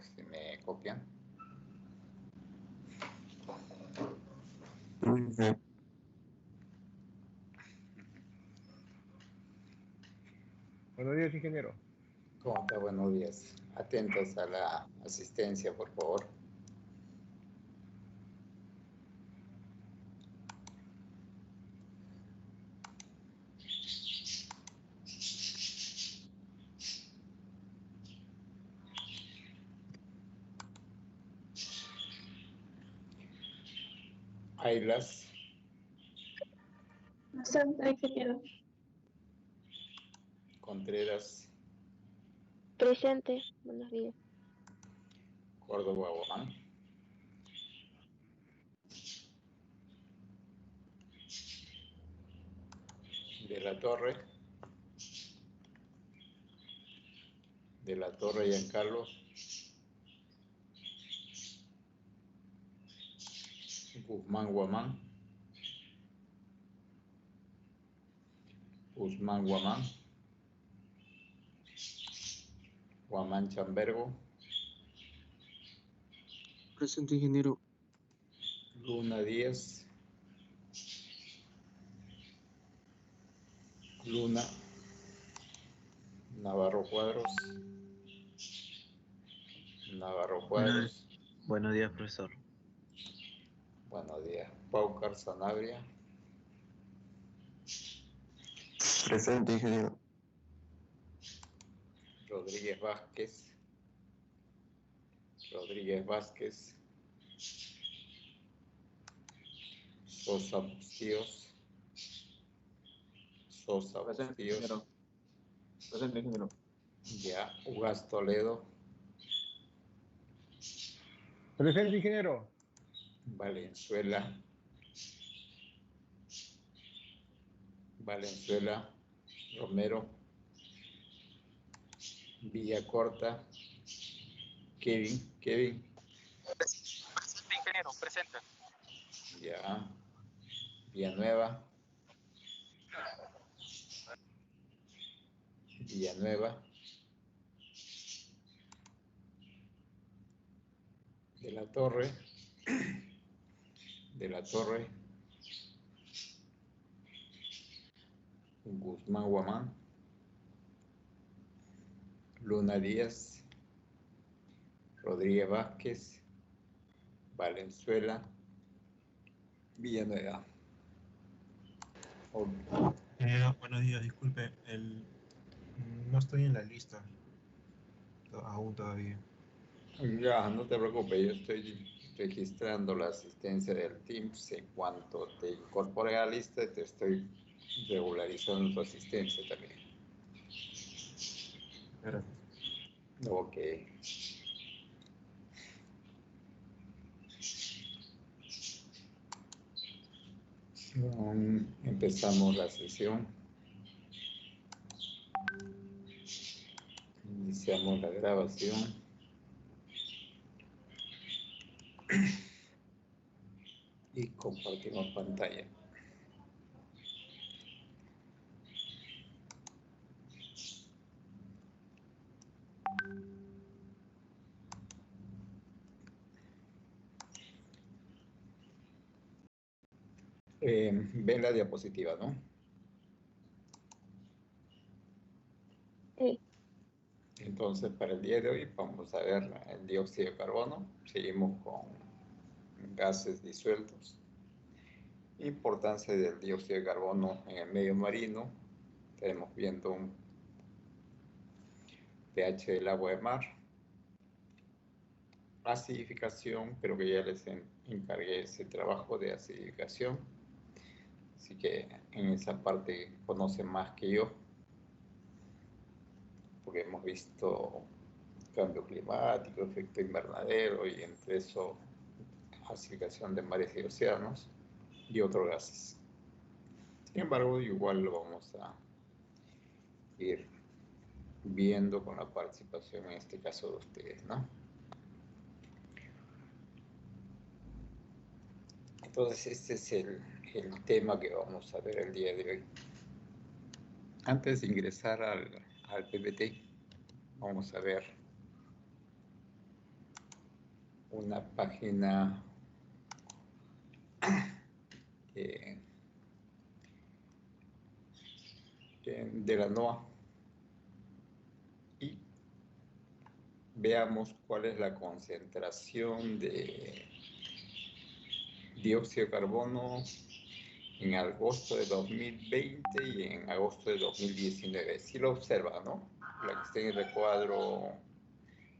si me copian. Buenos días, ingeniero. ¿Cómo está? Buenos días. Atentos a la asistencia, por favor. Aylas. Presente, ingeniero. Contreras. Presente. Buenos días. Córdoba Guamán. De la Torre. De la Torre, Giancarlo. Guzmán Guamán. Guzmán Guamán. Guamán Chambergo. Presente, ingeniero. Luna Díaz. Luna. Navarro Cuadros. Navarro Cuadros. Buenos días, profesor. Buenos días. Paucar Sanabria. Presente, ingeniero. Rodríguez Vázquez. Rodríguez Vázquez. Sosa Bustíos. Sosa Bustíos. Presente, ingeniero. Ya. Ugas Toledo. Presente, ingeniero. Valenzuela. Valenzuela. Romero. Villacorta. Kevin. Presente, ingeniero, presente. Ya. Villanueva. Villanueva. De la Torre. De la Torre. Guzmán Guamán. Luna Díaz. Rodríguez Vázquez. Valenzuela. Villanueva. Buenos días, disculpe, no estoy en la lista aún todavía. Ya, no te preocupes, yo estoy registrando la asistencia del Teams. En cuanto te incorpore a la lista, te estoy regularizando tu asistencia también. Gracias. Ok. Empezamos la sesión. Iniciamos la grabación. Y compartimos pantalla. Ven la diapositiva, ¿no? Sí. Entonces, para el día de hoy vamos a ver el dióxido de carbono. Seguimos con gases disueltos. Importancia del dióxido de carbono en el medio marino. Estaremos viendo un pH del agua de mar. Acidificación, pero que ya les encargué ese trabajo de acidificación. Así que en esa parte conocen más que yo, porque hemos visto cambio climático, efecto invernadero y entre eso acidificación de mares y océanos y otros gases. Sin embargo, igual lo vamos a ir viendo con la participación en este caso de ustedes, ¿no? Entonces este es el tema que vamos a ver el día de hoy. Antes de ingresar al PPT, vamos a ver una página eh, de la NOAA y veamos cuál es la concentración de dióxido de carbono en agosto de 2020 y en agosto de 2019. Si lo observa, ¿no? La que está en el recuadro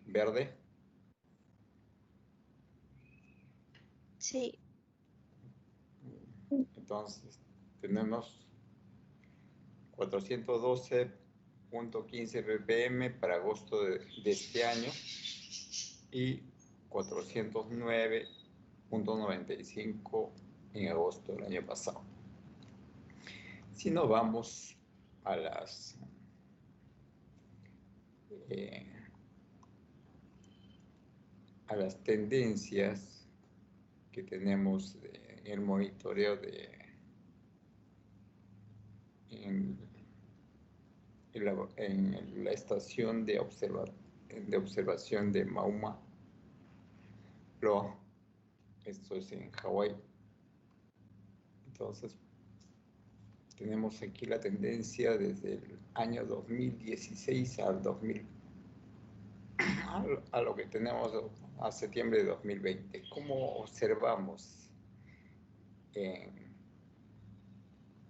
verde. Sí. Entonces, tenemos 412.15 ppm para agosto de este año y 409.95 en agosto del año pasado. Si nos vamos a las tendencias que tenemos en el monitoreo en la estación de observación de Mauna Loa, esto es en Hawái. Entonces, tenemos aquí la tendencia desde el año 2016 a lo que tenemos a septiembre de 2020. ¿Cómo observamos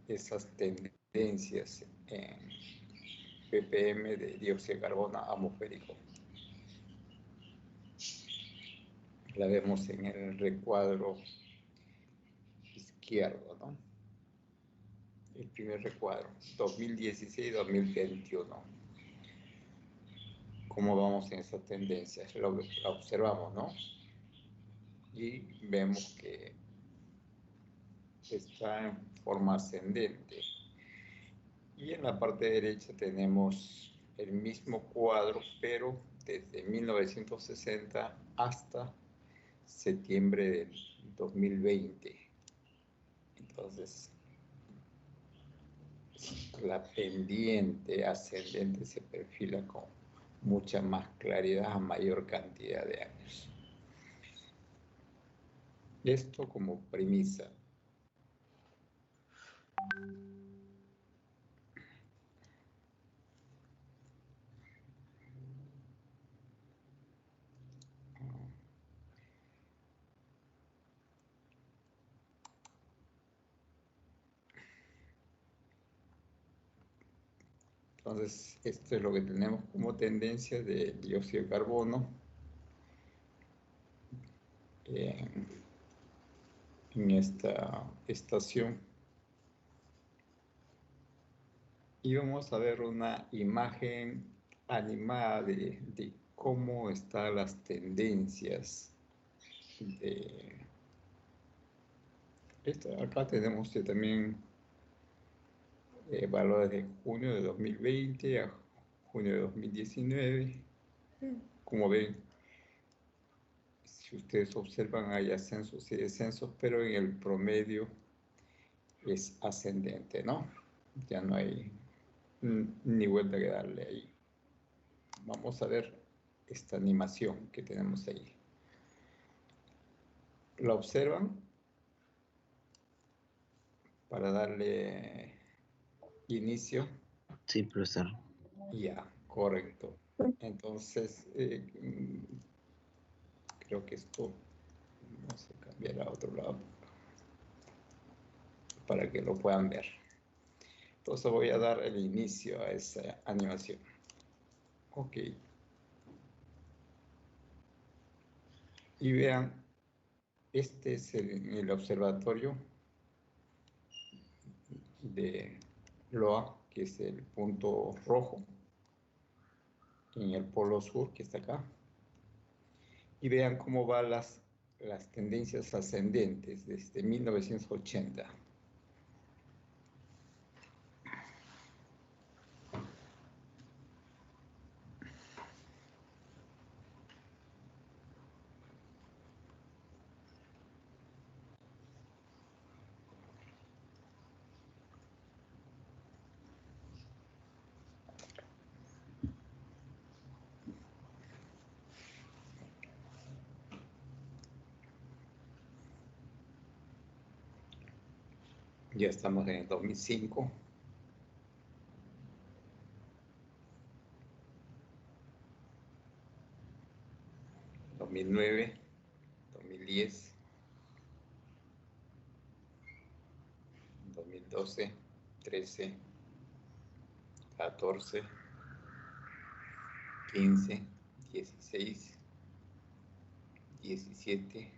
esas tendencias en ppm de dióxido de carbono atmosférico? La vemos en el recuadro izquierdo, ¿no? El primer recuadro, 2016-2021. ¿Cómo vamos en esas tendencias? La observamos, ¿no? Y vemos que está en forma ascendente. Y en la parte derecha tenemos el mismo cuadro, pero desde 1960 hasta septiembre del 2020. Entonces, la pendiente ascendente se perfila con mucha más claridad a mayor cantidad de años. Esto como premisa. Entonces, esto es lo que tenemos como tendencia de dióxido de carbono en esta estación. Y vamos a ver una imagen animada de cómo están las tendencias de... Acá tenemos también valores de junio de 2020 a junio de 2019. Como ven, si ustedes observan, hay ascensos y descensos, pero en el promedio es ascendente, ¿no? Ya no hay ni vuelta que darle ahí. Vamos a ver esta animación que tenemos ahí. ¿La observan? Para darle inicio. Sí, profesor. Ya, correcto. Entonces, creo que esto vamos a cambiar a otro lado para que lo puedan ver. Entonces voy a dar el inicio a esa animación. Ok. Y vean, este es el observatorio de Loa, que es el punto rojo en el polo sur, que está acá. Y vean cómo van las tendencias ascendentes desde 1980. Ya estamos en el 2005. 2009, 2010, 2012, 13, 14, 15, 16, 17,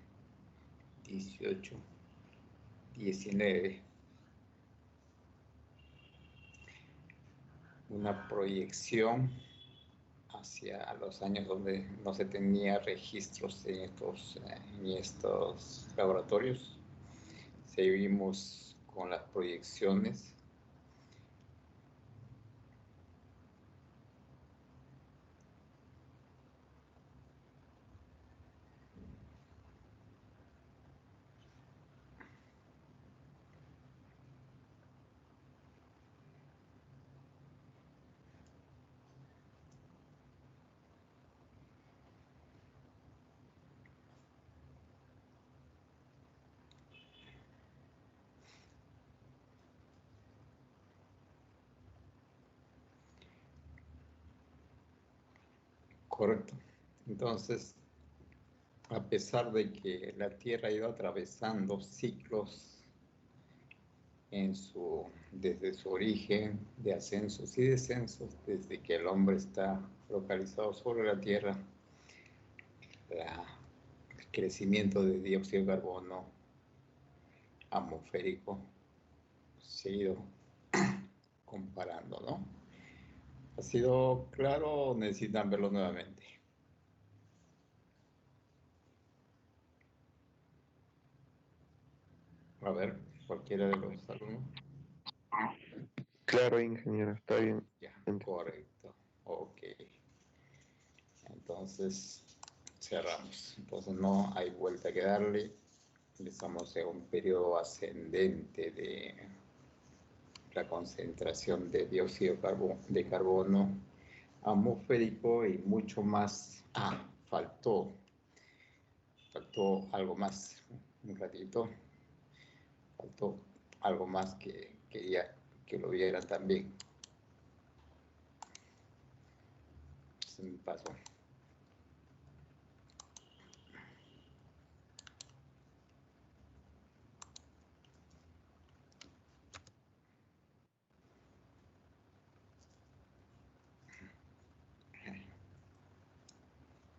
18, 19. Una proyección hacia los años donde no se tenía registros en estos laboratorios. Seguimos con las proyecciones. Correcto. Entonces, a pesar de que la Tierra ha ido atravesando ciclos desde su origen de ascensos y descensos, desde que el hombre está localizado sobre la Tierra, el crecimiento de dióxido de carbono atmosférico se ha ido comparando, ¿no? ¿Ha sido claro o necesitan verlo nuevamente? A ver, cualquiera de los alumnos. Claro, ingeniero, está bien. Ya, correcto. Ok. Entonces, cerramos. Entonces, no hay vuelta que darle. Estamos en un periodo ascendente de la concentración de dióxido de carbono atmosférico y mucho más. Faltó algo más. Un ratito. Faltó algo más que quería que lo vieran también. Se me pasó.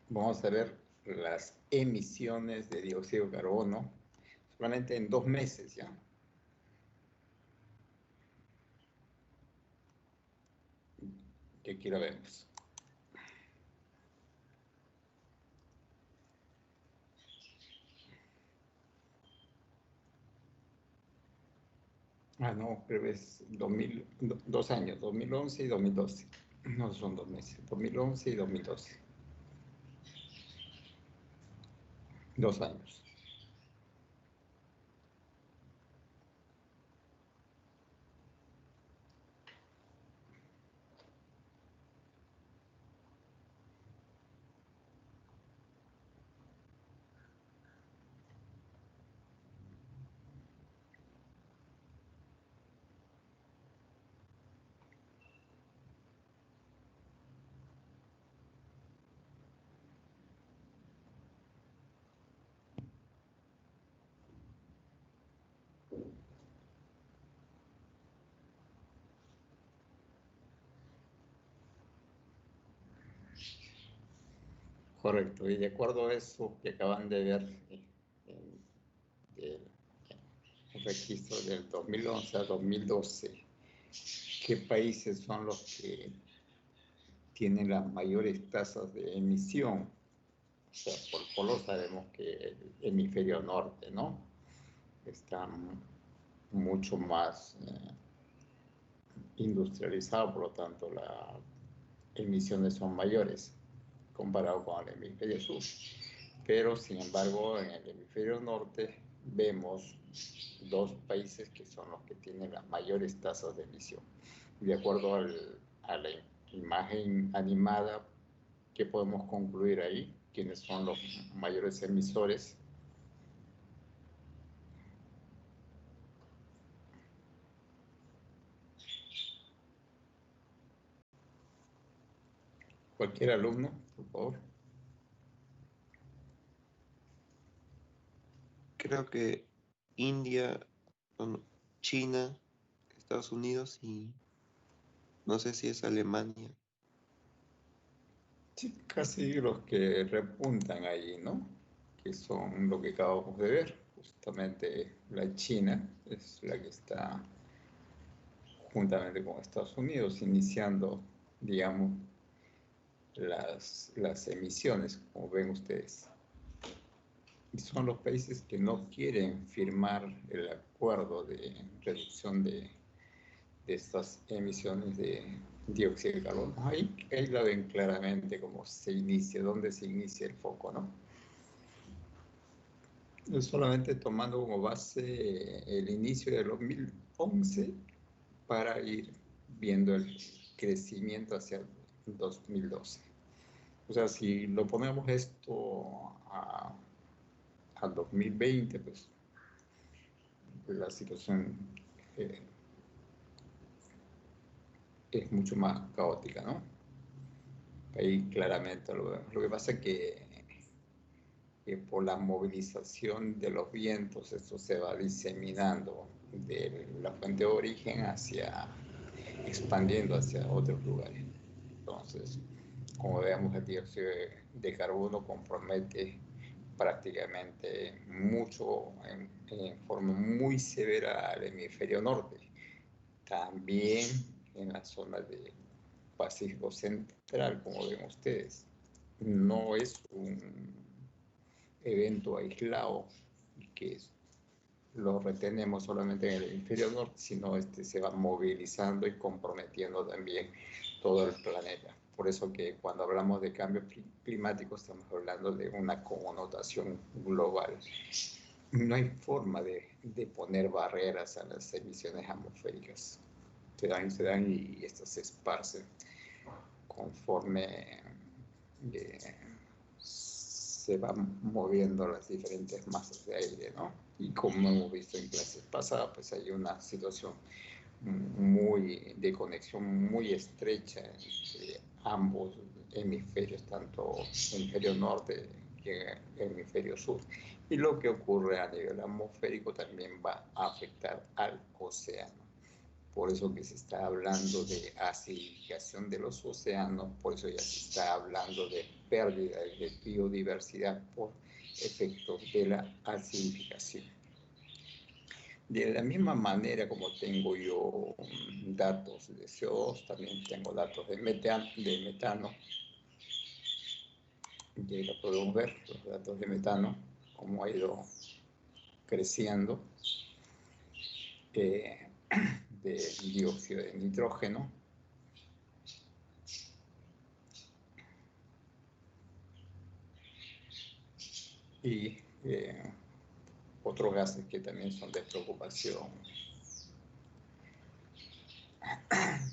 Vamos a ver las emisiones de dióxido de carbono solamente en 2 meses ya. Que aquí lo vemos. No, pero es 2 años, 2011 y 2012. No son 2 meses, 2011 y 2012. 2 años. Correcto, y de acuerdo a eso que acaban de ver el registro del 2011 a 2012, ¿qué países son los que tienen las mayores tasas de emisión? O sea, por polo sabemos que el hemisferio norte, ¿no? Está mucho más industrializado, por lo tanto las emisiones son mayores comparado con el hemisferio sur. Pero, sin embargo, en el hemisferio norte vemos 2 países que son los que tienen las mayores tasas de emisión. De acuerdo a la imagen animada, ¿qué podemos concluir ahí? ¿Quiénes son los mayores emisores? Cualquier alumno, por favor. Creo que India, bueno, China, Estados Unidos y no sé si es Alemania. Sí, casi los que repuntan ahí, ¿no? Que son lo que acabamos de ver. Justamente la China es la que está juntamente con Estados Unidos iniciando, digamos, las emisiones, como ven ustedes. Y son los países que no quieren firmar el acuerdo de reducción de estas emisiones de dióxido de carbono. Ahí la ven claramente cómo se inicia, dónde se inicia el foco, ¿no? Es solamente tomando como base el inicio del 2011 para ir viendo el crecimiento hacia el 2012. O sea, si lo ponemos esto al 2020, pues la situación es mucho más caótica, ¿no? Ahí claramente lo vemos. Lo que pasa es que por la movilización de los vientos, esto se va diseminando de la fuente de origen expandiendo hacia otros lugares. Entonces, como vemos, el dióxido de carbono compromete prácticamente mucho, en forma muy severa al hemisferio norte. También en la zona del Pacífico Central, como ven ustedes. No es un evento aislado que lo retenemos solamente en el hemisferio norte, sino se va movilizando y comprometiendo también todo el planeta. Por eso que cuando hablamos de cambio climático estamos hablando de una connotación global. No hay forma de poner barreras a las emisiones atmosféricas. Se dan y estas se esparcen conforme se van moviendo las diferentes masas de aire, ¿no? Y como hemos visto en clases pasadas, pues hay una situación de conexión muy estrecha entre ambos hemisferios, tanto hemisferio norte que hemisferio sur. Y lo que ocurre a nivel atmosférico también va a afectar al océano. Por eso que se está hablando de acidificación de los océanos, por eso ya se está hablando de pérdida de biodiversidad por efectos de la acidificación. De la misma manera como tengo yo datos de CO2, también tengo datos de metano. Y lo podemos ver, los datos de metano, cómo ha ido creciendo. De dióxido de nitrógeno. Y otros gases que también son de preocupación,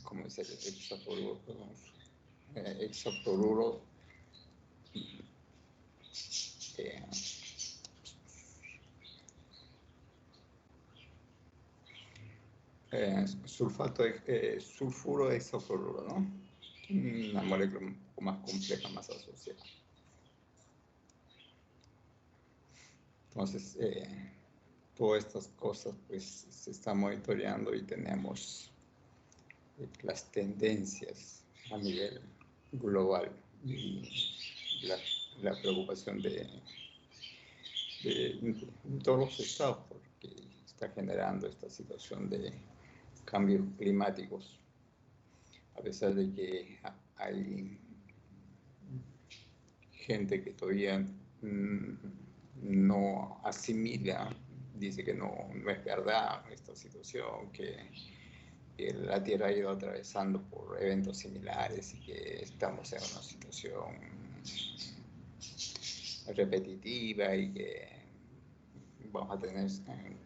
como es el hexafluoruro, sulfuro hexafluoruro, ¿no? Una molécula un poco más compleja, más asociada. Entonces, todas estas cosas pues se están monitoreando y tenemos las tendencias a nivel global y la preocupación de todos los estados porque está generando esta situación de cambios climáticos, a pesar de que hay gente que todavía no asimila, dice que no es verdad esta situación, que la Tierra ha ido atravesando por eventos similares y que estamos en una situación repetitiva y que vamos a tener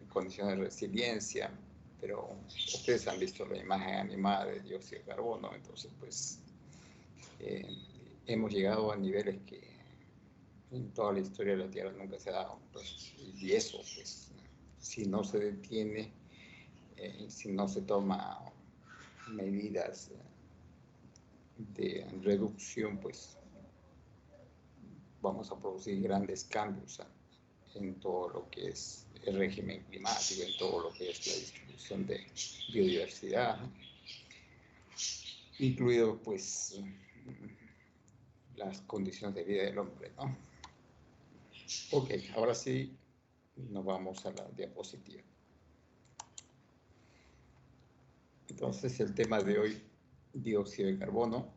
condiciones de resiliencia, pero ustedes han visto la imagen animada de dióxido de carbono, entonces pues hemos llegado a niveles que en toda la historia de la Tierra nunca se ha dado, pues, y eso pues si no se detiene, si no se toma medidas reducción, pues vamos a producir grandes cambios en todo lo que es el régimen climático, en todo lo que es la distribución de biodiversidad, incluido pues las condiciones de vida del hombre, ¿no? Ok, ahora sí nos vamos a la diapositiva. Entonces el tema de hoy, dióxido de carbono.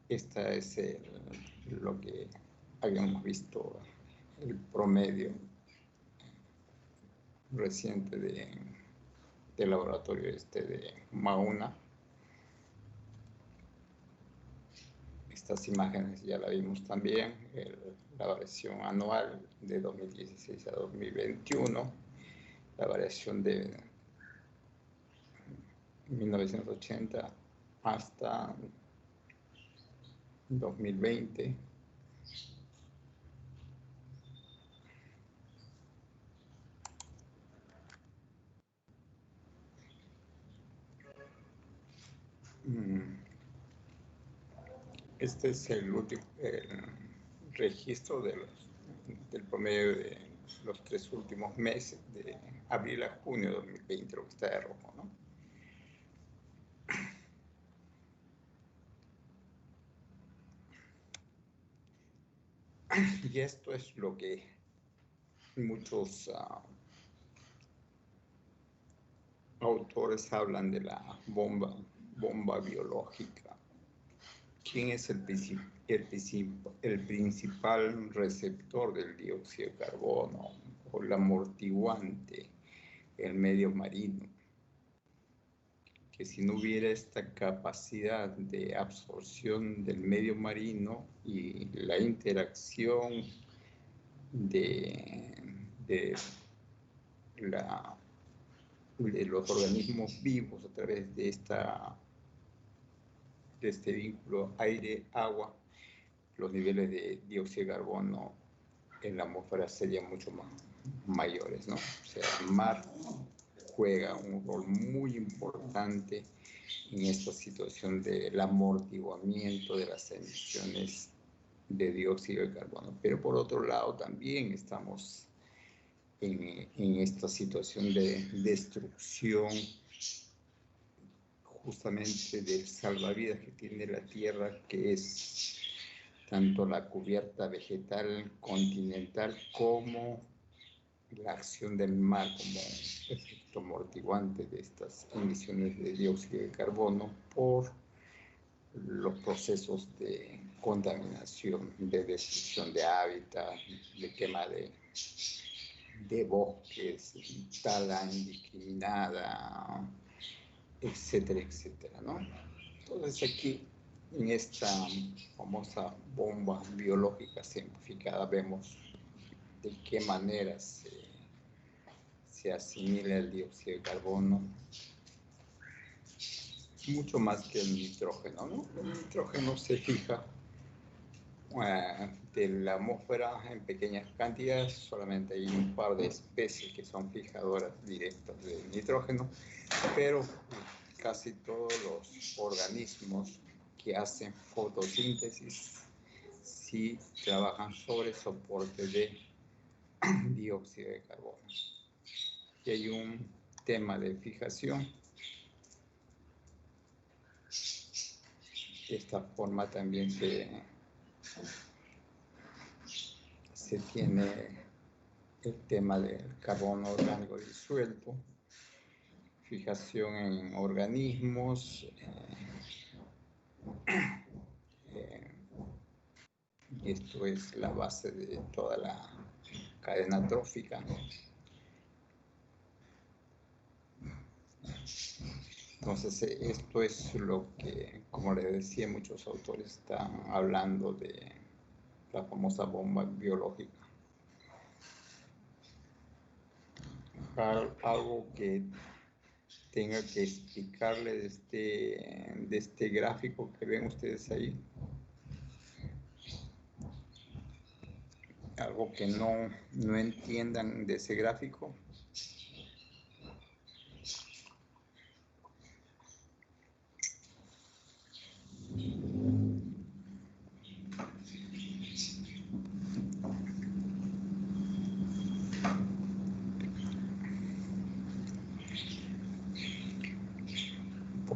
Esta es lo que habíamos visto, el promedio reciente del laboratorio de Mauna. Estas imágenes ya la vimos también, la variación anual de 2016 a 2021, la variación de 1980 hasta 2020. Este es el último registro del promedio de los 3 últimos meses, de abril a junio de 2020, lo que está de rojo, ¿no? Y esto es lo que muchos autores hablan de la bomba biológica. ¿Quién es el principal receptor del dióxido de carbono o el amortiguante? El medio marino. Que si no hubiera esta capacidad de absorción del medio marino y la interacción de los organismos vivos a través de este vínculo aire-agua, los niveles de dióxido de carbono en la atmósfera serían mucho más mayores, ¿no? O sea, el mar juega un rol muy importante en esta situación del amortiguamiento de las emisiones de dióxido de carbono. Pero por otro lado también estamos en esta situación de destrucción justamente del salvavidas que tiene la Tierra, que es tanto la cubierta vegetal continental como la acción del mar como efecto amortiguante de estas emisiones de dióxido de carbono por los procesos de contaminación, de destrucción de hábitat, de quema de bosques, tala indiscriminada, etcétera, etcétera, ¿no? Entonces aquí, en esta famosa bomba biológica simplificada, vemos de qué manera se asimila el dióxido de carbono, mucho más que el nitrógeno, ¿no? El nitrógeno se fija de la atmósfera en pequeñas cantidades, solamente hay un par de especies que son fijadoras directas del nitrógeno, pero casi todos los organismos que hacen fotosíntesis sí trabajan sobre soporte de dióxido de carbono. Y hay un tema de fijación. De esta forma también se tiene el tema del carbono orgánico disuelto, fijación en organismos, y esto es la base de toda la cadena trófica. Entonces, esto es lo que, como les decía, muchos autores están hablando de la famosa bomba biológica. Algo que tenga que explicarle de este gráfico que ven ustedes ahí. Algo que no entiendan de ese gráfico.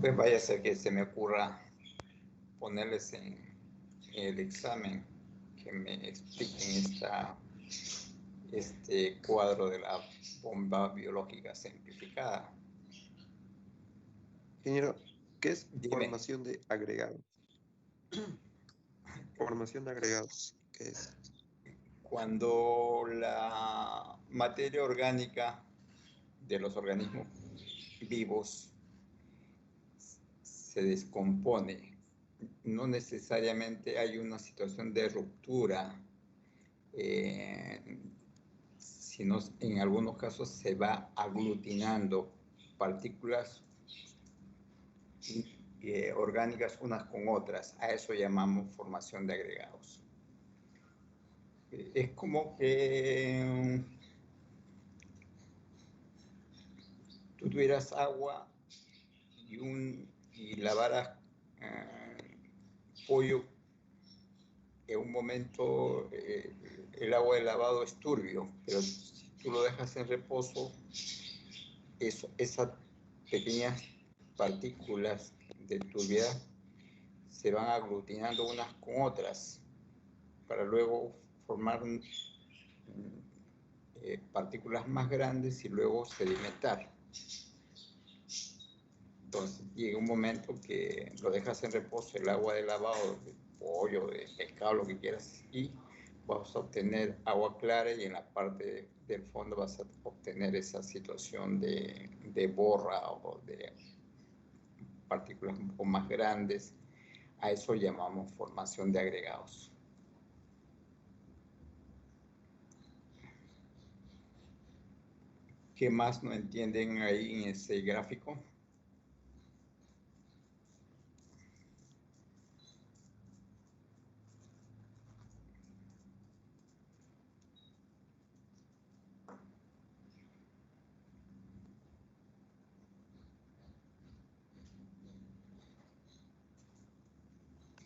Pues vaya a ser que se me ocurra ponerles en el examen que me expliquen este cuadro de la bomba biológica simplificada. Ingeniero, ¿qué es Dime. formación de agregados? Formación de agregados, ¿qué es? Cuando la materia orgánica de los organismos vivos se descompone, no necesariamente hay una situación de ruptura, sino en algunos casos se va aglutinando partículas orgánicas unas con otras. A eso llamamos formación de agregados. Es como que tú tuvieras agua y lavaras pollo. En un momento el agua de lavado es turbio, pero si tú lo dejas en reposo, esas pequeñas partículas de turbiedad se van aglutinando unas con otras para luego formar partículas más grandes y luego sedimentar. Entonces llega un momento que lo dejas en reposo, el agua de lavado, de pollo, de pescado, lo que quieras, y vas a obtener agua clara, y en la parte del fondo vas a obtener esa situación de borra o de partículas un poco más grandes. A eso llamamos formación de agregados. ¿Qué más no entienden ahí en ese gráfico?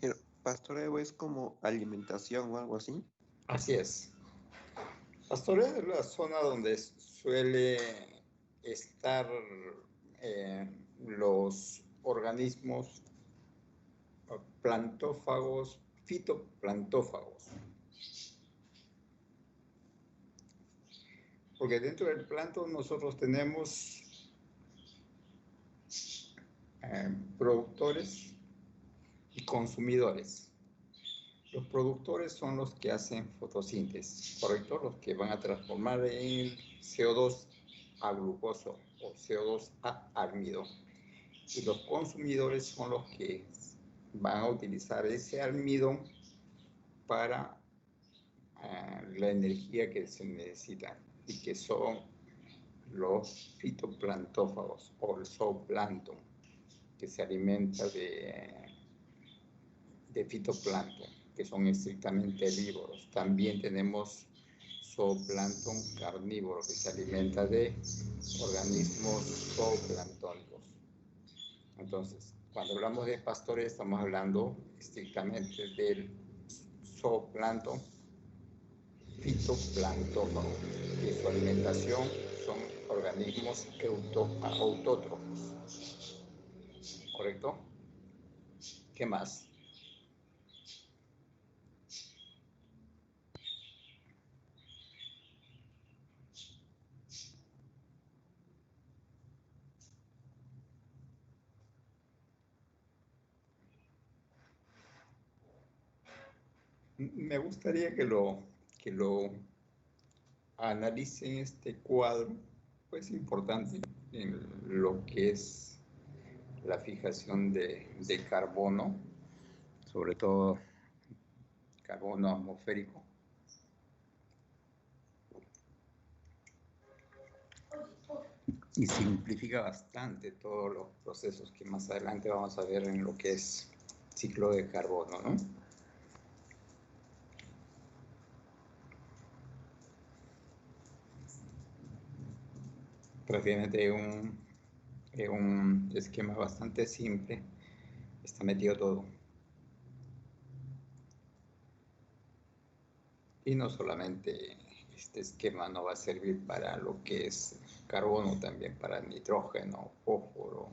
Pero pastoreo es como alimentación o algo así. Así es. Pastoreo es la zona donde suele estar los organismos plantófagos, fitoplantófagos. Porque dentro del plancton nosotros tenemos productores y consumidores. Los productores son los que hacen fotosíntesis, ¿correcto? Los que van a transformar el CO2 a glucoso o CO2 a almidón. Y los consumidores son los que van a utilizar ese almidón para la energía que se necesita, y que son los fitoplantófagos o el zooplancton, que se alimenta de fitoplancton, que son estrictamente herbívoros. También tenemos zooplancton carnívoro, que se alimenta de organismos zooplanctónicos. Entonces, cuando hablamos de pastores, estamos hablando estrictamente del zooplancton fitoplantófago, que su alimentación son organismos autótrofos. ¿Correcto? ¿Qué más? Me gustaría que lo analicen este cuadro, pues importante en lo que es la fijación de carbono, sobre todo carbono atmosférico. Y simplifica bastante todos los procesos que más adelante vamos a ver en lo que es ciclo de carbono, ¿no? Prácticamente un esquema bastante simple, está metido todo. Y no solamente este esquema no va a servir para lo que es carbono, también para nitrógeno, fósforo,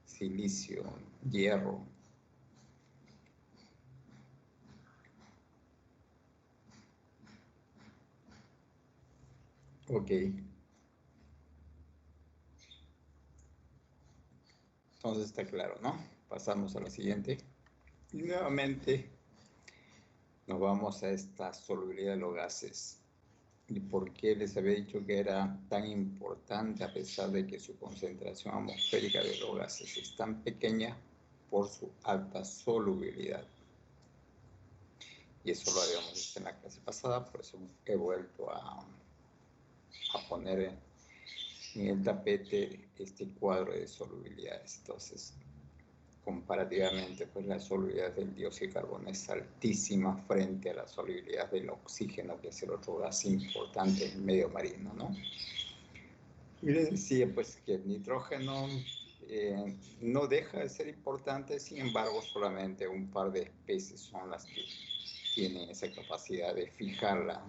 silicio, hierro. Ok. Entonces está claro, ¿no? Pasamos a la siguiente. Y nuevamente nos vamos a esta solubilidad de los gases. ¿Y por qué les había dicho que era tan importante a pesar de que su concentración atmosférica de los gases es tan pequeña por su alta solubilidad? Y eso lo habíamos visto en la clase pasada, por eso he vuelto a poner en el tapete este cuadro de solubilidades. Entonces, comparativamente, pues la solubilidad del dióxido de carbono es altísima frente a la solubilidad del oxígeno, que es el otro gas importante en el medio marino, ¿no? Y les decía, pues, que el nitrógeno no deja de ser importante, sin embargo, solamente un par de especies son las que tienen esa capacidad de fijarla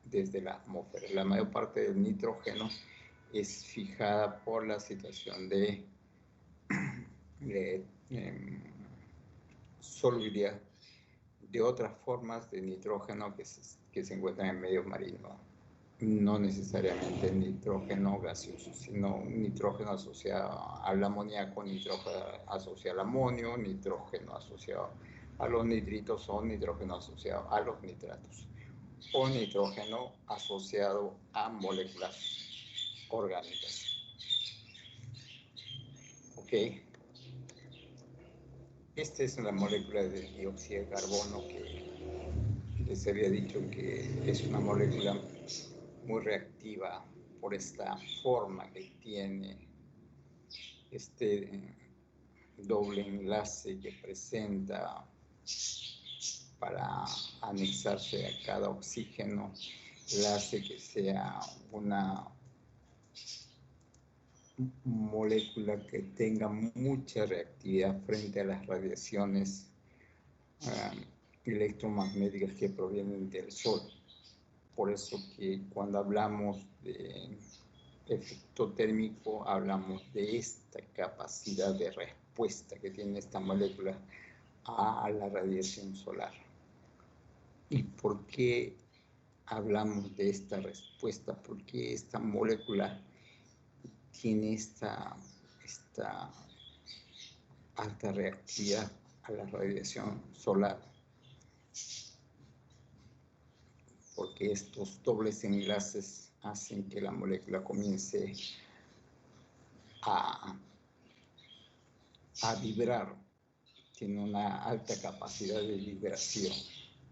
desde la atmósfera. La mayor parte del nitrógeno es fijada por la situación de solubilidad de otras formas de nitrógeno que se encuentran en medio marino. No necesariamente nitrógeno gaseoso, sino nitrógeno asociado al amoníaco, nitrógeno asociado al amonio, nitrógeno asociado a los nitritos o nitrógeno asociado a los nitratos, o nitrógeno asociado a moléculas orgánicas. Ok. Esta es una molécula de dióxido de carbono que les había dicho que es una molécula muy reactiva por esta forma que tiene, este doble enlace que presenta para anexarse a cada oxígeno, hace que sea una molécula que tenga mucha reactividad frente a las radiaciones electromagnéticas que provienen del Sol. Por eso que cuando hablamos de efecto térmico, hablamos de esta capacidad de respuesta que tiene esta molécula a la radiación solar. ¿Y por qué hablamos de esta respuesta? Porque esta molécula tiene esta alta reactividad a la radiación solar, porque estos dobles enlaces hacen que la molécula comience a vibrar, tiene una alta capacidad de vibración,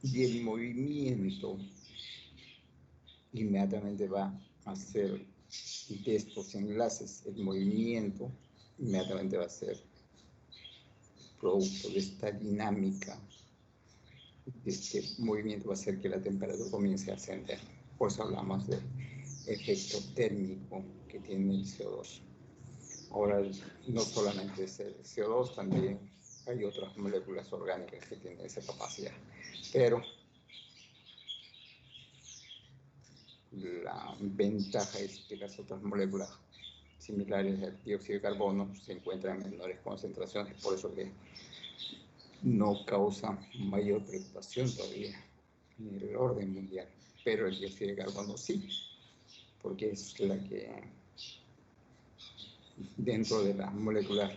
y el movimiento inmediatamente va a hacer de estos enlaces, el movimiento inmediatamente va a ser producto de esta dinámica. Este movimiento va a hacer que la temperatura comience a ascender. Por eso hablamos del efecto térmico que tiene el CO2. Ahora, no solamente es el CO2, también hay otras moléculas orgánicas que tienen esa capacidad. Pero la ventaja es que las otras moléculas similares al dióxido de carbono se encuentran en menores concentraciones, por eso que no causa mayor preocupación todavía en el orden mundial, pero el dióxido de carbono sí, porque es la que dentro de las moléculas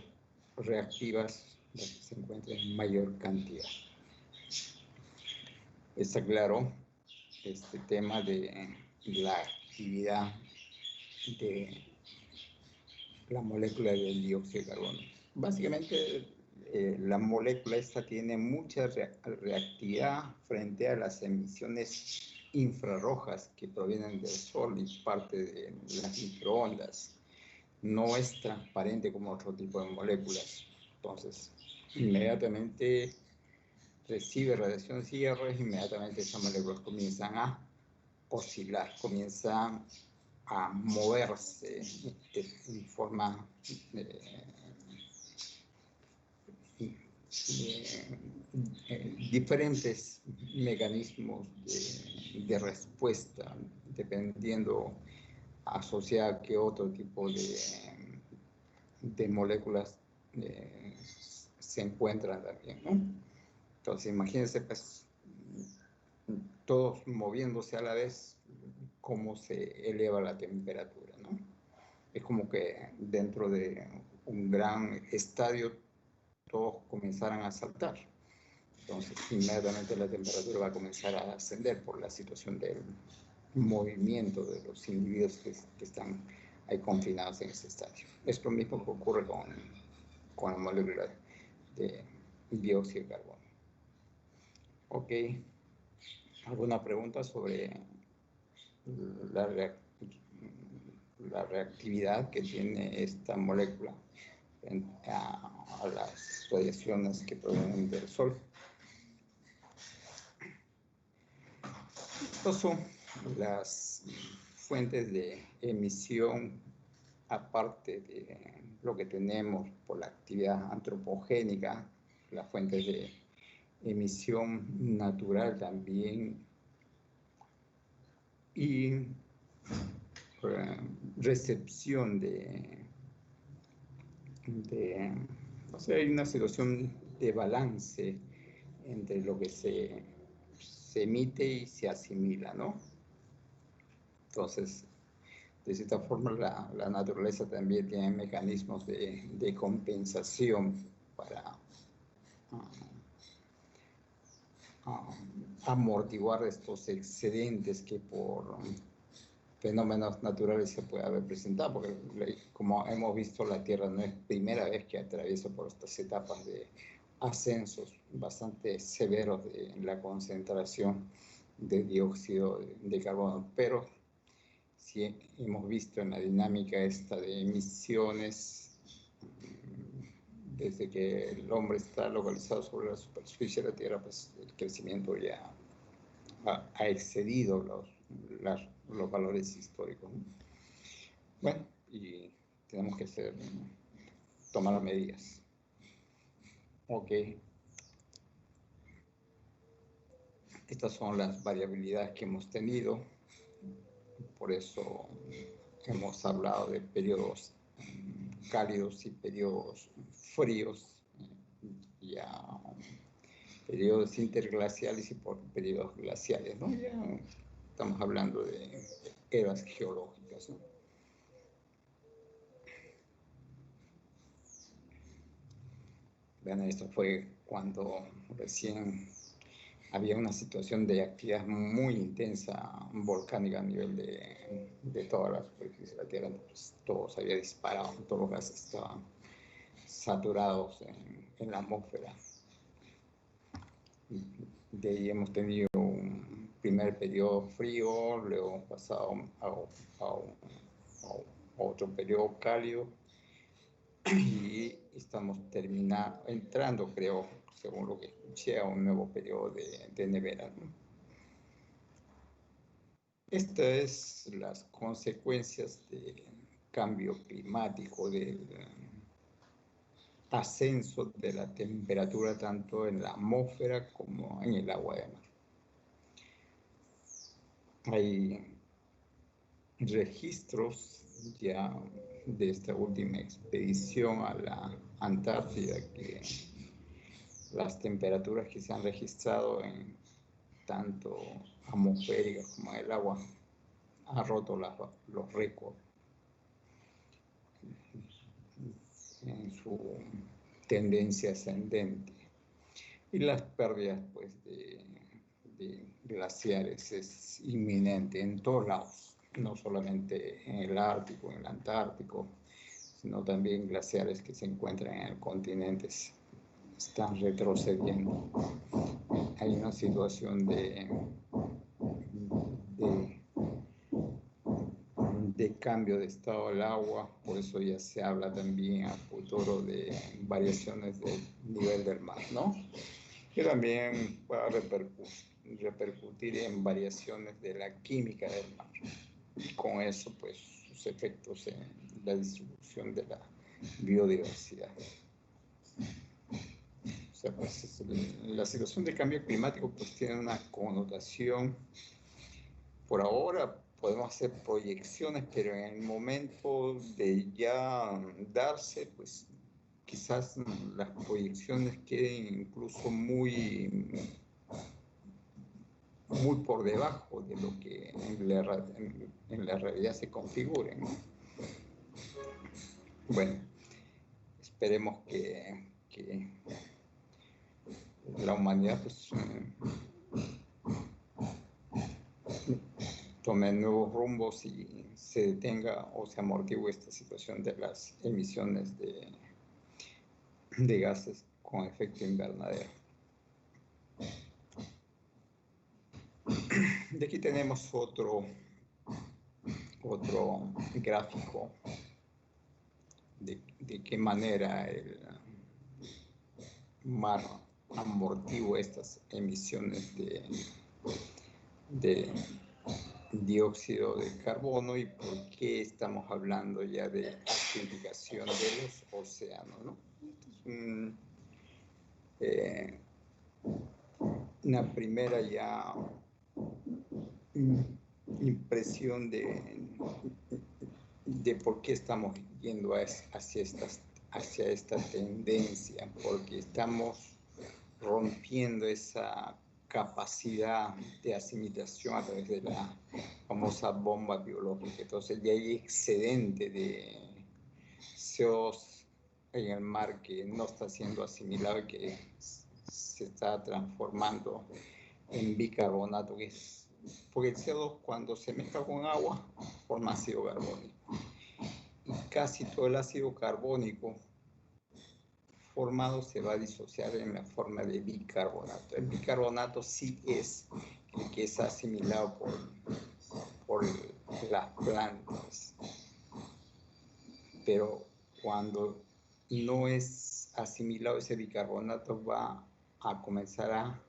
reactivas se encuentra en mayor cantidad. Está claro este tema de la actividad de la molécula del dióxido de carbono. Básicamente, la molécula esta tiene mucha reactividad frente a las emisiones infrarrojas que provienen del Sol y parte de las microondas. No es transparente como otro tipo de moléculas. Entonces, inmediatamente recibe radiaciones y inmediatamente esas moléculas comienzan a oscilar, comienzan a moverse en forma diferentes mecanismos de respuesta, dependiendo asociada a qué otro tipo de moléculas se encuentran también, ¿no? Entonces, imagínense, pues, todos moviéndose a la vez, cómo se eleva la temperatura, ¿no? Es como que dentro de un gran estadio todos comenzaran a saltar. Entonces, inmediatamente la temperatura va a comenzar a ascender por la situación del movimiento de los individuos que están ahí confinados en ese estadio. Es lo mismo que ocurre con la molécula de dióxido de carbono. Ok. ¿Alguna pregunta sobre la reactividad que tiene esta molécula a las radiaciones que provienen del Sol? Estas son las fuentes de emisión, aparte de lo que tenemos por la actividad antropogénica, las fuentes de emisión natural también, y recepción o sea, hay una situación de balance entre lo que se emite y se asimila, ¿no? Entonces, de cierta forma, la naturaleza también tiene mecanismos de compensación para amortiguar estos excedentes que por fenómenos naturales se puede haber presentado, porque como hemos visto, la Tierra no es primera vez que atraviesa por estas etapas de ascensos bastante severos de la concentración de dióxido de carbono, pero sí hemos visto en la dinámica esta de emisiones, desde que el hombre está localizado sobre la superficie de la Tierra, pues el crecimiento ya ha excedido los valores históricos, ¿no? Bueno, y tenemos que tomar medidas. Ok. Estas son las variabilidades que hemos tenido. Por eso hemos hablado de periodos cálidos y periodos fríos, ya periodos interglaciales y por periodos glaciales, ¿no? Ya estamos hablando de eras geológicas, ¿no? Vean, esto fue cuando recién había una situación de actividad muy intensa volcánica a nivel de toda la superficie de la Tierra. Entonces, todo se había disparado, todos los gases estaban saturados en la atmósfera. De ahí hemos tenido un primer periodo frío, luego hemos pasado a otro periodo cálido y estamos entrando, creo, según lo que escuché, a un nuevo periodo de nevera, ¿no? Estas es las consecuencias del cambio climático, del ascenso de la temperatura tanto en la atmósfera como en el agua de mar. Hay registros ya de esta última expedición a la Antártida, que las temperaturas que se han registrado en tanto atmosféricas como en el agua han roto los récords en su tendencia ascendente. Y las pérdidas, pues, de glaciares es inminente en todos lados, no solamente en el Ártico, en el Antártico, sino también glaciares que se encuentran en el continente están retrocediendo. Hay una situación de cambio de estado del agua, por eso ya se habla también a futuro de variaciones del nivel del mar, ¿no? Que también va a repercutir en variaciones de la química del mar. Y con eso, pues, sus efectos en la distribución de la biodiversidad. O sea, pues, la situación de cambio climático, pues, tiene una connotación. Por ahora podemos hacer proyecciones, pero en el momento de ya darse, pues, quizás las proyecciones queden incluso muy por debajo de lo que en la realidad se configuren, ¿no? Bueno, esperemos que la humanidad pues, tome nuevos rumbos y se detenga o se amortigue esta situación de las emisiones de gases con efecto invernadero. De aquí tenemos otro gráfico de qué manera el mar amortigua estas emisiones de dióxido de carbono y por qué estamos hablando ya de acidificación de los océanos, ¿no? Una primera ya impresión de por qué estamos yendo hacia esta tendencia, porque estamos rompiendo esa capacidad de asimilación a través de la famosa bomba biológica. Entonces ya hay excedente de CO2 en el mar que no está siendo asimilado y que se está transformando en bicarbonato, porque el CO2 cuando se mezcla con agua forma ácido carbónico. Y casi todo el ácido carbónico formado se va a disociar en la forma de bicarbonato. El bicarbonato sí es el que es asimilado por las plantas, pero cuando no es asimilado ese bicarbonato va a comenzar a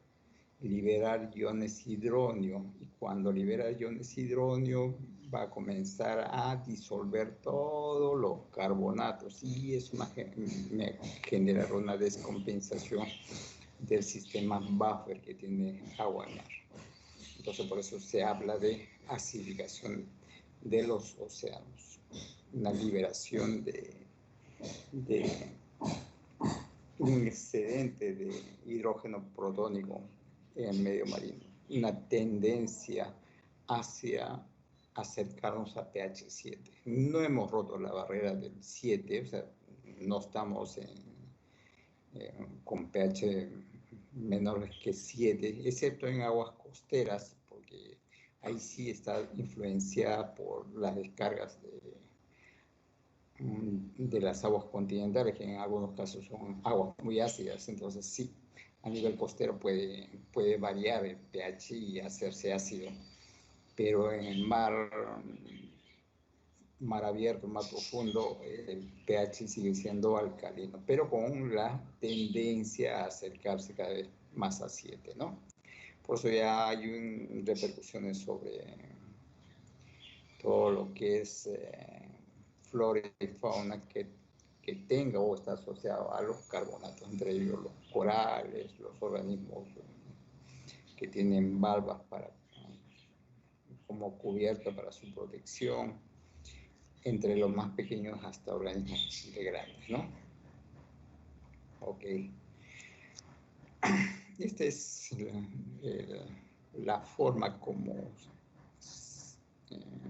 liberar iones hidronio, y cuando libera iones hidronio va a comenzar a disolver todos los carbonatos y eso me generará una descompensación del sistema buffer que tiene agua en mar. Entonces por eso se habla de acidificación de los océanos, una liberación de un excedente de hidrógeno protónico en el medio marino, una tendencia hacia acercarnos a pH 7. No hemos roto la barrera del 7, o sea, no estamos con pH menores que 7, excepto en aguas costeras, porque ahí sí está influenciada por las descargas de las aguas continentales, que en algunos casos son aguas muy ácidas. Entonces sí, a nivel costero puede variar el pH y hacerse ácido, pero en el mar abierto, mar profundo, el pH sigue siendo alcalino, pero con la tendencia a acercarse cada vez más a 7, ¿no? Por eso ya hay repercusiones sobre todo lo que es flora y fauna que tenga o está asociado a los carbonatos, entre ellos los corales, los organismos que tienen valvas como cubierta para su protección, entre los más pequeños hasta organismos de grandes, ¿no? Ok. Esta es la forma como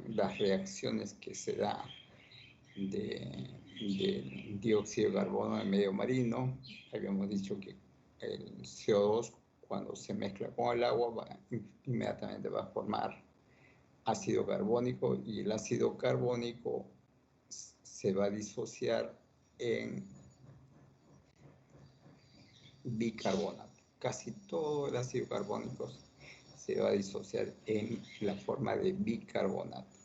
las reacciones que se da de dióxido de carbono en el medio marino. Habíamos dicho que el CO2 cuando se mezcla con el agua inmediatamente va a formar ácido carbónico y el ácido carbónico se va a disociar en bicarbonato. Casi todo el ácido carbónico se va a disociar en la forma de bicarbonato.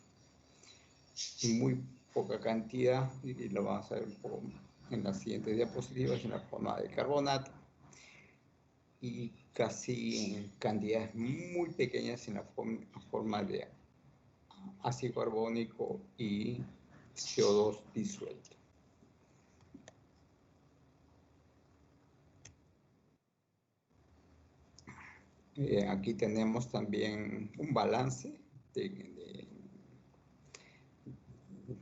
Muy poca cantidad, y lo vamos a ver un poco en las siguientes diapositivas, en la forma de carbonato, y casi en cantidades muy pequeñas en la forma de ácido carbónico y CO2 disuelto. Aquí tenemos también un balance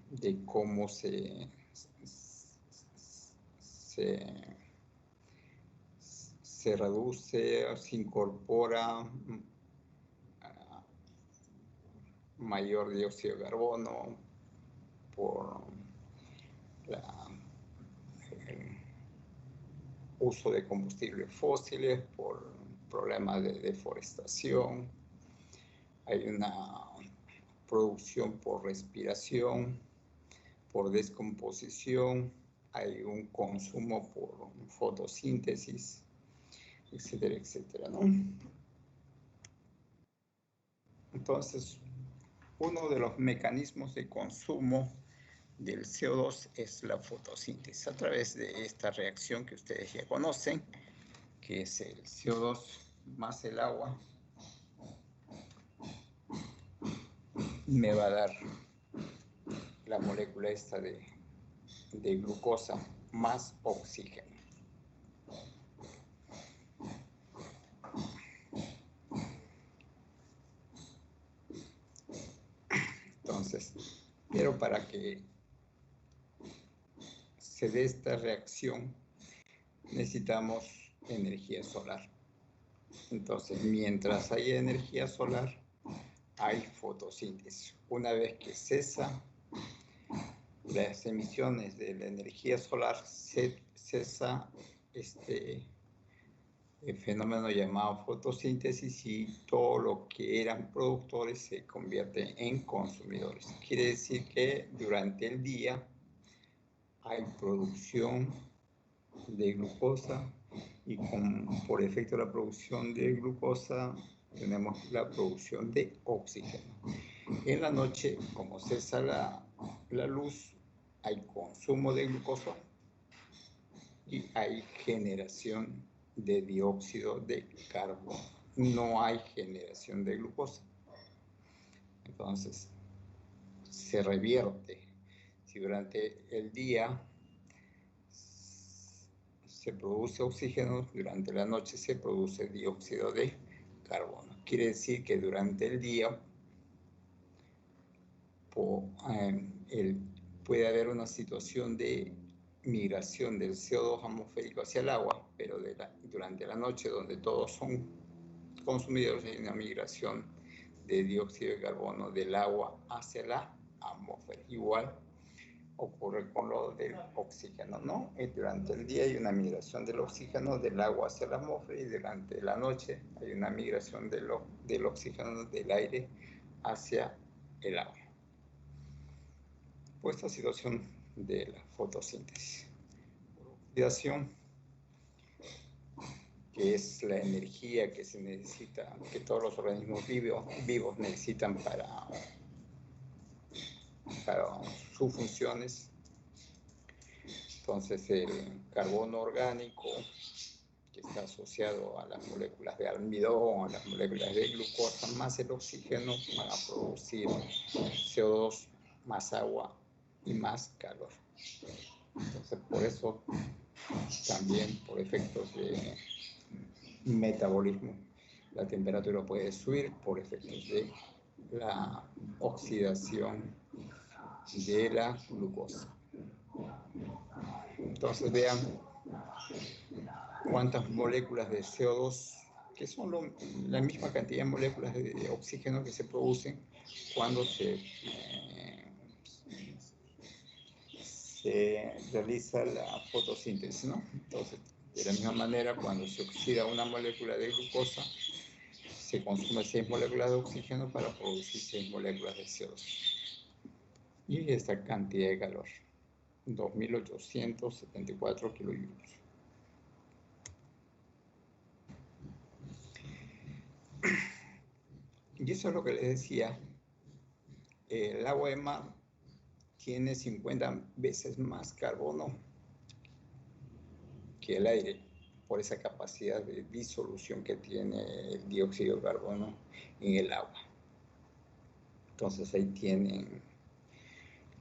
de cómo se se reduce, se incorpora mayor dióxido de carbono por el uso de combustibles fósiles, por problemas de deforestación. Hay una producción por respiración, por descomposición, hay un consumo por fotosíntesis, etcétera, etcétera, ¿no? Entonces, uno de los mecanismos de consumo del CO2 es la fotosíntesis, a través de esta reacción que ustedes ya conocen, que es el CO2 más el agua, me va a dar la molécula esta de glucosa más oxígeno. Entonces, pero para que se dé esta reacción necesitamos energía solar. Entonces, mientras haya energía solar, hay fotosíntesis. Una vez que cesa las emisiones de la energía solar, cesa el fenómeno llamado fotosíntesis y todo lo que eran productores se convierte en consumidores. Quiere decir que durante el día hay producción de glucosa y por efecto de la producción de glucosa tenemos la producción de oxígeno. En la noche, como cesa la luz, hay consumo de glucosa y hay generación de dióxido de carbono. No hay generación de glucosa. Entonces, se revierte. Si durante el día se produce oxígeno, durante la noche se produce dióxido de carbono. Quiere decir que durante el día puede haber una situación de migración del CO2 atmosférico hacia el agua, pero durante la noche, donde todos son consumidores, hay una migración de dióxido de carbono del agua hacia la atmósfera. Igual ocurre con lo del oxígeno, ¿no? Y durante el día hay una migración del oxígeno del agua hacia la atmósfera y durante la noche hay una migración del oxígeno del aire hacia el agua. Pues esta situación de la fotosíntesis. Oxidación, que es la energía que se necesita, que todos los organismos vivos necesitan para sus funciones. Entonces el carbono orgánico, que está asociado a las moléculas de almidón, a las moléculas de glucosa, más el oxígeno, van a producir CO2, más agua y más calor. Entonces, por eso también por efectos de metabolismo la temperatura puede subir por efectos de la oxidación de la glucosa. Entonces vean cuántas moléculas de CO2, que son la misma cantidad de moléculas de oxígeno que se producen cuando se realiza la fotosíntesis, ¿no? Entonces, de la misma manera, cuando se oxida una molécula de glucosa, se consume 6 moléculas de oxígeno para producir 6 moléculas de CO2. Y esta cantidad de calor, 2.874 kilojoules. Y eso es lo que les decía. El agua de mar tiene 50 veces más carbono que el aire, por esa capacidad de disolución que tiene el dióxido de carbono en el agua. Entonces ahí tienen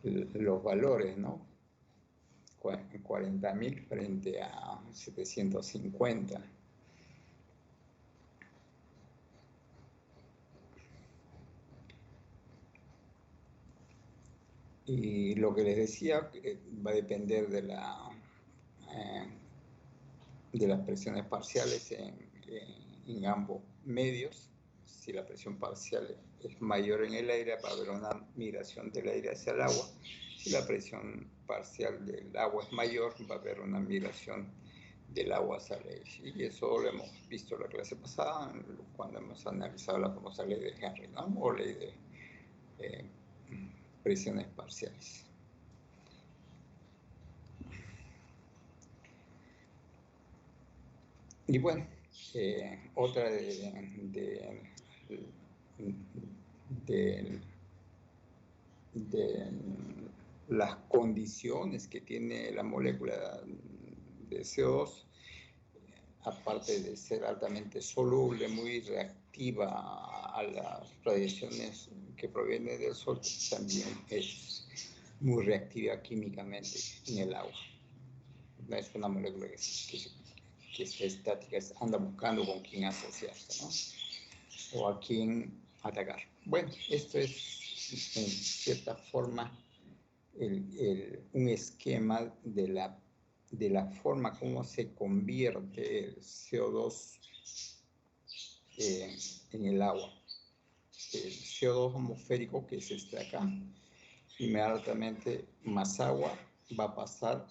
los valores, ¿no? 40.000 frente a 750. Y lo que les decía va a depender de la las presiones parciales en ambos medios. Si la presión parcial es mayor en el aire, va a haber una migración del aire hacia el agua. Si la presión parcial del agua es mayor, va a haber una migración del agua hacia el aire. Y eso lo hemos visto en la clase pasada, cuando hemos analizado la famosa ley de Henry, ¿no? O ley de presiones parciales. Y bueno, otra de las condiciones que tiene la molécula de CO2, aparte de ser altamente soluble, muy reactiva a las radiaciones que provienen del sol, también es muy reactiva químicamente en el agua. No es una molécula que esté estática, anda buscando con quién asociarse, ¿no? O a quién atacar. Bueno, esto es en cierta forma un esquema de la forma como se convierte el CO2 en el agua. El CO2 atmosférico, que es este acá, inmediatamente más agua va a pasar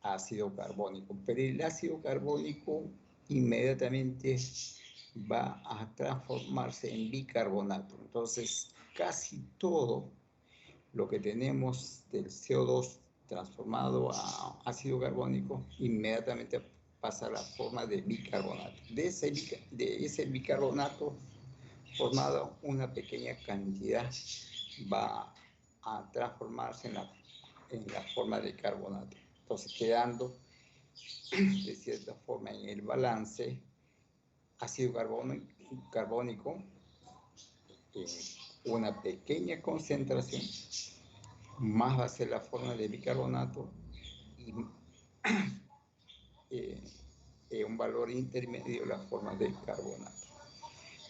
a ácido carbónico, pero el ácido carbónico inmediatamente va a transformarse en bicarbonato. Entonces, casi todo lo que tenemos del CO2 transformado a ácido carbónico inmediatamente pasa a la forma de bicarbonato. De ese bicarbonato formado, una pequeña cantidad va a transformarse en la forma de carbonato. Entonces, quedando de cierta forma en el balance ácido carbónico una pequeña concentración, más va a ser la forma de bicarbonato y un valor intermedio la forma de carbonato.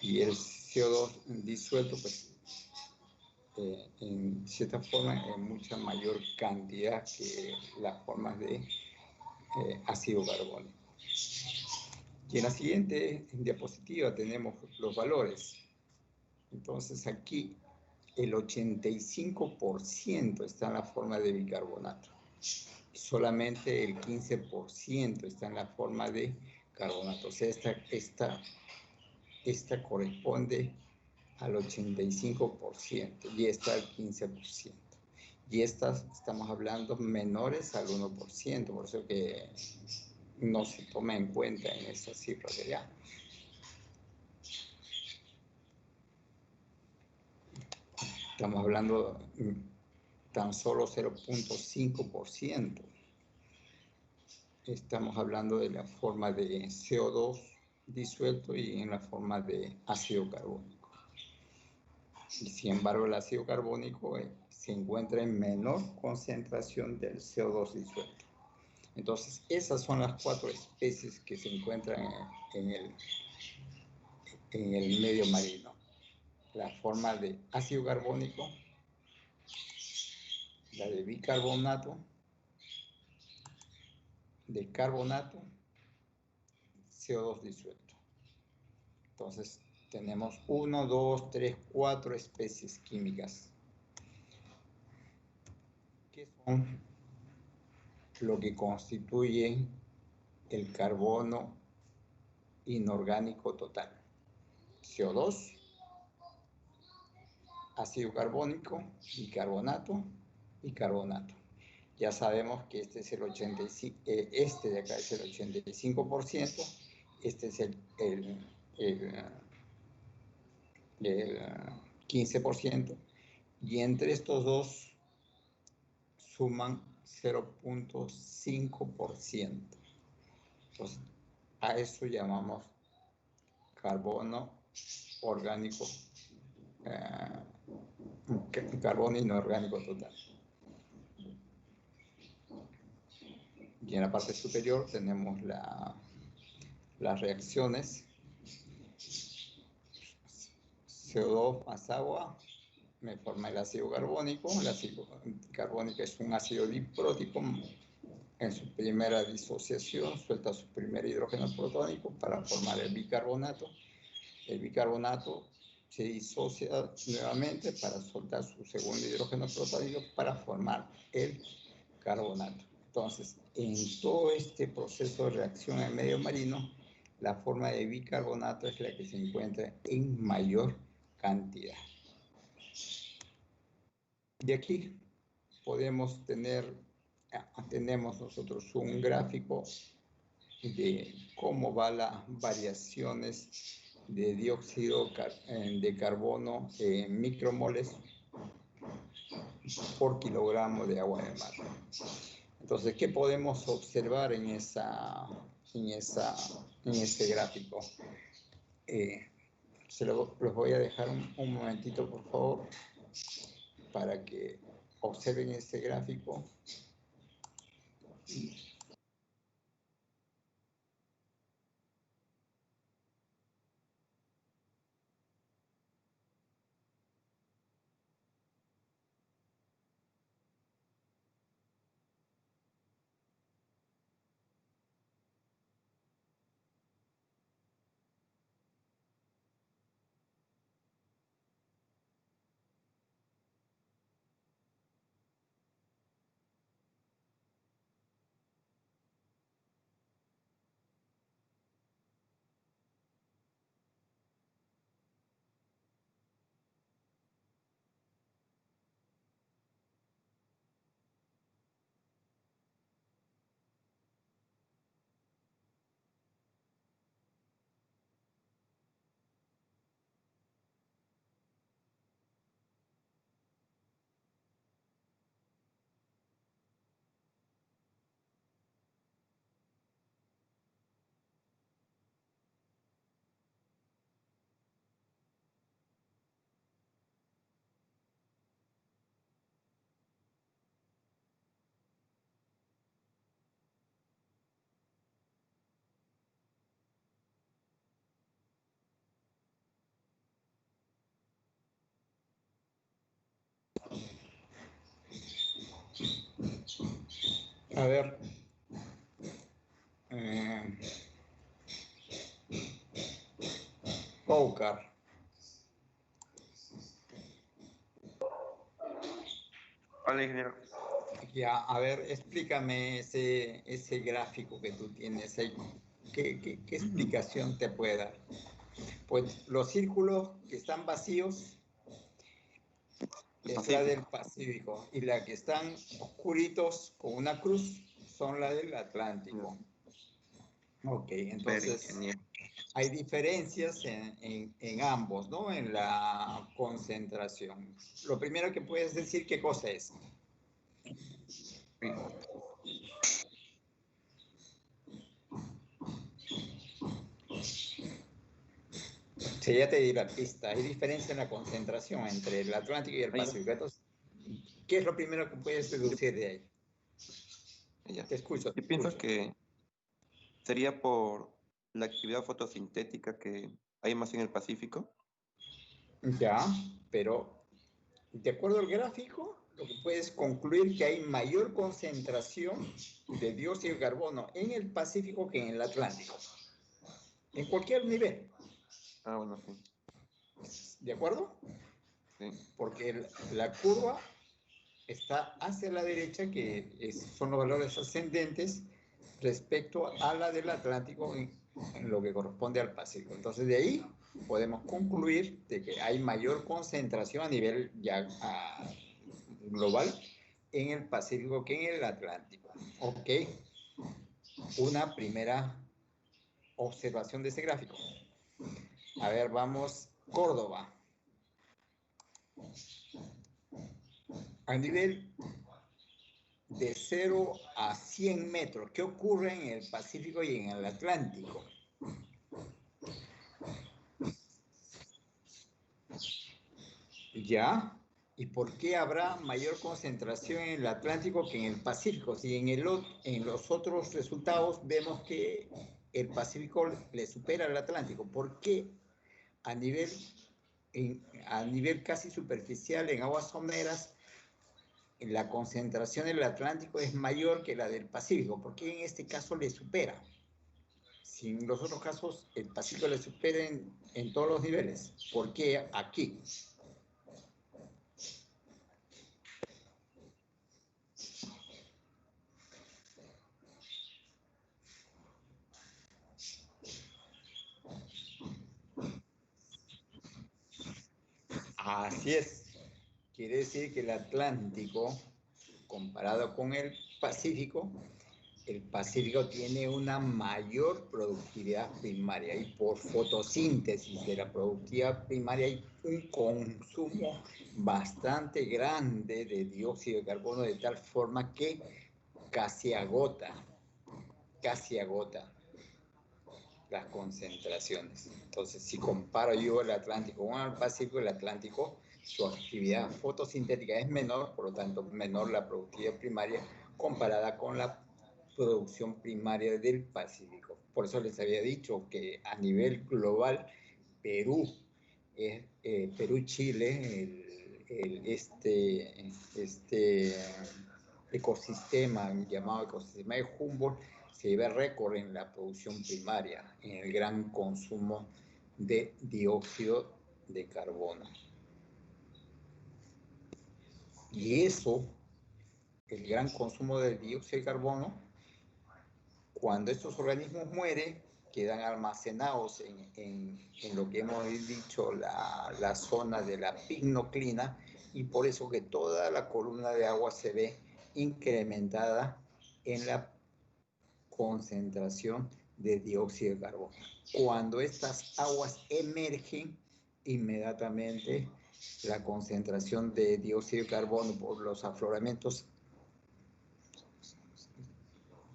Y el CO2 disuelto, pues, en cierta forma, en mucha mayor cantidad que las formas de ácido carbónico. Y en la siguiente diapositiva tenemos los valores. Entonces aquí el 85% está en la forma de bicarbonato. Solamente el 15% está en la forma de carbonato. O sea, esta corresponde al 85% y esta al 15%. Y estas estamos hablando menores al 1%, por eso que no se toma en cuenta en estas cifras de allá. Estamos hablando tan solo 0.5%. Estamos hablando de la forma de CO2 disuelto y en la forma de ácido carbónico. Y sin embargo, el ácido carbónico se encuentra en menor concentración del CO2 disuelto. Entonces, esas son las 4 especies que se encuentran en el medio marino. La forma de ácido carbónico, la de bicarbonato, de carbonato, CO2 disuelto. Entonces, tenemos 1, 2, 3, 4 especies químicas. ¿Qué son lo que constituye el carbono inorgánico total? CO2, ácido carbónico, bicarbonato y carbonato. Ya sabemos que este es el 85%, este de acá es el 85%, este es el 15%, y entre estos dos suman 0.5%. Entonces, a eso llamamos carbono orgánico, carbono inorgánico total. Y en la parte superior tenemos las reacciones. CO2 más agua me forma el ácido carbónico. El ácido carbónico es un ácido diprótico en su primera disociación suelta su primer hidrógeno protónico para formar el bicarbonato. El bicarbonato se disocia nuevamente para soltar su segundo hidrógeno protónico para formar el carbonato. Entonces, en todo este proceso de reacción en medio marino, la forma de bicarbonato es la que se encuentra en mayor cantidad. De aquí podemos tenemos nosotros un gráfico de cómo van las variaciones de dióxido de carbono en micromoles por kilogramo de agua de mar. Entonces, ¿qué podemos observar en ese gráfico? Los voy a dejar un momentito, por favor, para que observen este gráfico. A ver, Poucar. Hola, ingeniero. Ya, a ver, explícame ese gráfico que tú tienes ahí. ¿Qué explicación te puede dar? Pues los círculos que están vacíos es la del Pacífico y la que están oscuritos con una cruz son la del Atlántico. Ok, entonces hay diferencias en ambos, ¿no? En la concentración. Lo primero que puedes decir, ¿qué cosa es? Sí, ya te di la pista. Hay diferencia en la concentración entre el Atlántico y el Pacífico. Entonces, ¿qué es lo primero que puedes deducir de ahí? Ya. Te escucho. Yo pienso que sería por la actividad fotosintética que hay más en el Pacífico. Ya, pero de acuerdo al gráfico, lo que puedes concluir que hay mayor concentración de dióxido de carbono en el Pacífico que en el Atlántico. En cualquier nivel. Ah, bueno, sí. ¿De acuerdo? Sí. Porque la curva está hacia la derecha, que son los valores ascendentes respecto a la del Atlántico en lo que corresponde al Pacífico. Entonces, de ahí podemos concluir de que hay mayor concentración a nivel ya global en el Pacífico que en el Atlántico. Ok. Una primera observación de ese gráfico. A ver, vamos, Córdoba. A nivel de 0 a 100 metros, ¿qué ocurre en el Pacífico y en el Atlántico? ¿Ya? ¿Y por qué habrá mayor concentración en el Atlántico que en el Pacífico? Si en los otros resultados vemos que el Pacífico le supera al Atlántico. ¿Por qué a nivel casi superficial en aguas someras la concentración del Atlántico es mayor que la del Pacífico. ¿Por qué en este caso le supera? Si en los otros casos el Pacífico le supera en todos los niveles, ¿por qué aquí? Así es. Quiere decir que el Atlántico, comparado con el Pacífico tiene una mayor productividad primaria y por fotosíntesis de la productividad primaria hay un consumo bastante grande de dióxido de carbono de tal forma que casi agota las concentraciones. Entonces, si comparo yo el Atlántico con el Pacífico, el Atlántico, su actividad fotosintética es menor, por lo tanto, menor la productividad primaria comparada con la producción primaria del Pacífico. Por eso les había dicho que a nivel global, Perú-Chile, este ecosistema llamado ecosistema de Humboldt, se lleva récord en la producción primaria, en el gran consumo de dióxido de carbono. Y eso, el gran consumo de dióxido de carbono, cuando estos organismos mueren, quedan almacenados en lo que hemos dicho, la zona de la pignoclina, y por eso que toda la columna de agua se ve incrementada en la concentración de dióxido de carbono. Cuando estas aguas emergen, inmediatamente la concentración de dióxido de carbono por los afloramientos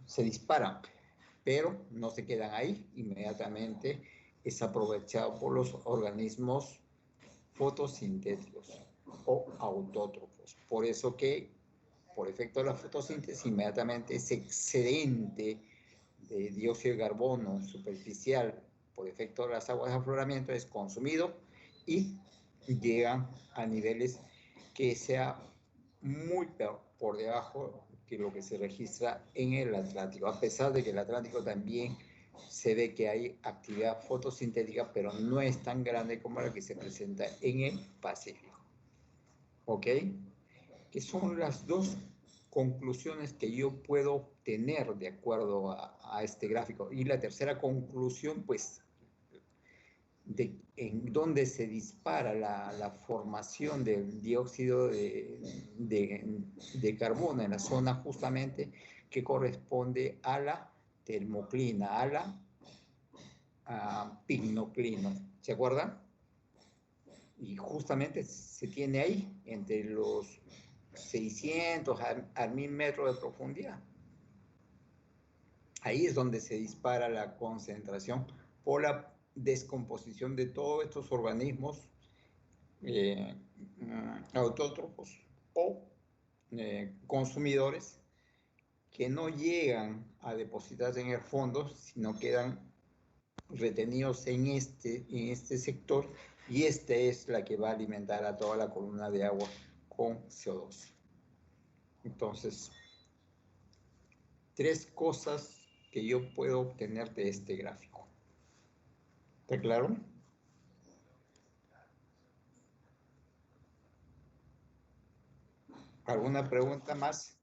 se dispara, pero no se quedan ahí, inmediatamente es aprovechado por los organismos fotosintéticos o autótrofos. Por eso que, por efecto de la fotosíntesis, inmediatamente ese excedente de dióxido de carbono superficial por efecto de las aguas de afloramiento es consumido y llega a niveles que sea muy por debajo que lo que se registra en el Atlántico, a pesar de que el Atlántico también se ve que hay actividad fotosintética, pero no es tan grande como la que se presenta en el Pacífico. ¿Ok? Que son las dos conclusiones que yo puedo obtener de acuerdo a este gráfico. Y la tercera conclusión, pues, en donde se dispara la formación del dióxido de carbono en la zona justamente que corresponde a la termoclina, a la pignoclina. ¿Se acuerdan? Y justamente se tiene ahí entre los 600 a 1000 metros de profundidad. Ahí es donde se dispara la concentración por la descomposición de todos estos organismos autótrofos o consumidores que no llegan a depositarse en el fondo, sino quedan retenidos en este sector, y esta es la que va a alimentar a toda la columna de agua con CO2. Entonces, tres cosas que yo puedo obtener de este gráfico. ¿Está claro? ¿Alguna pregunta más?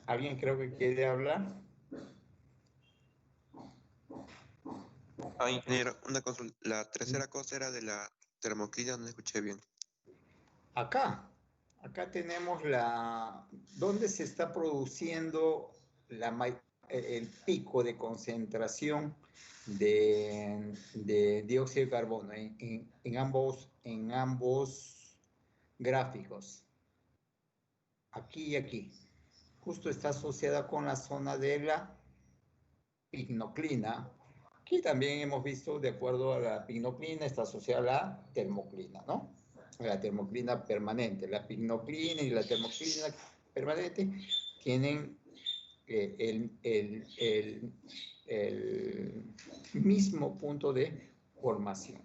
¿Alguien creo que quiere hablar? Ingeniero, una consulta. La tercera cosa era de la termoclina, no escuché bien. Acá tenemos ¿dónde se está produciendo el pico de concentración de dióxido de carbono en ambos gráficos? Aquí y aquí. Justo está asociada con la zona de la pignoclina. Aquí también hemos visto, de acuerdo a la pignoclina, está asociada a la termoclina, ¿no? La termoclina permanente. La pignoclina y la termoclina permanente tienen el mismo punto de formación.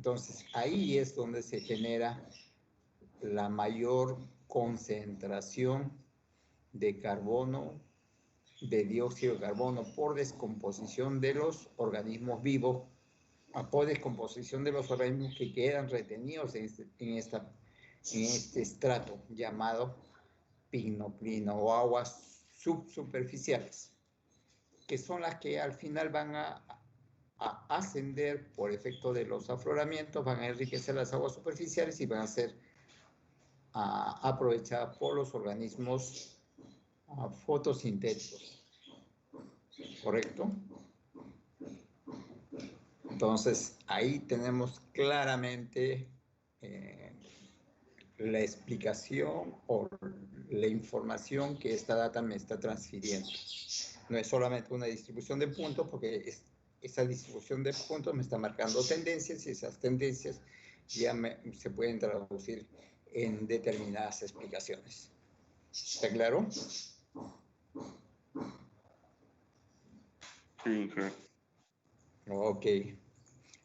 Entonces, ahí es donde se genera la mayor concentración de carbono, de dióxido de carbono por descomposición de los organismos vivos, por descomposición de los organismos que quedan retenidos en este estrato llamado pignoplino o aguas subsuperficiales, que son las que al final van a ascender por efecto de los afloramientos, van a enriquecer las aguas superficiales y van a ser aprovechadas por los organismos fotosintéticos. ¿Correcto? Entonces, ahí tenemos claramente la explicación o la información que esta data me está transfiriendo. No es solamente una distribución de puntos, porque esa distribución de puntos me está marcando tendencias y esas tendencias ya se pueden traducir en determinadas explicaciones. ¿Está claro? Sí, claro. Ok.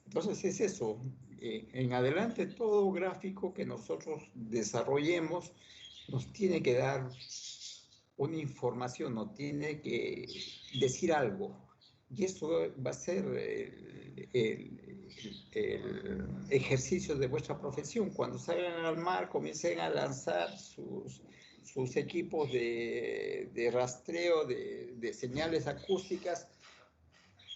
Entonces es eso. En adelante, todo gráfico que nosotros desarrollemos nos tiene que dar una información, nos tiene que decir algo. Y eso va a ser el ejercicio de vuestra profesión. Cuando salgan al mar, comiencen a lanzar sus equipos de rastreo de señales acústicas.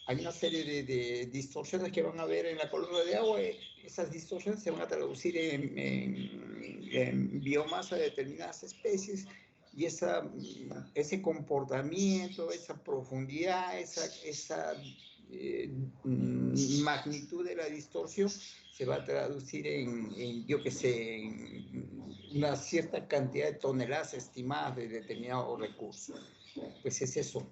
Hay una serie de distorsiones que van a ver en la columna de agua. Esas distorsiones se van a traducir en biomasa de determinadas especies, y ese comportamiento, esa profundidad, esa magnitud de la distorsión se va a traducir yo qué sé, en una cierta cantidad de toneladas estimadas de determinado recurso. Pues es eso.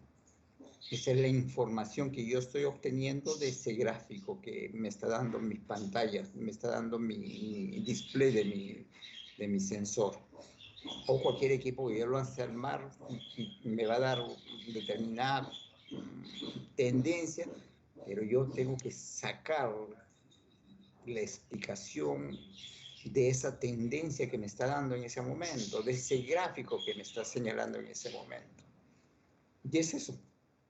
Esa es la información que yo estoy obteniendo de ese gráfico que me está dando mis pantallas, me está dando mi display de mi sensor. O cualquier equipo que yo lance al mar me va a dar determinada tendencia, pero yo tengo que sacar la explicación de esa tendencia que me está dando en ese momento, de ese gráfico que me está señalando en ese momento. Y es eso.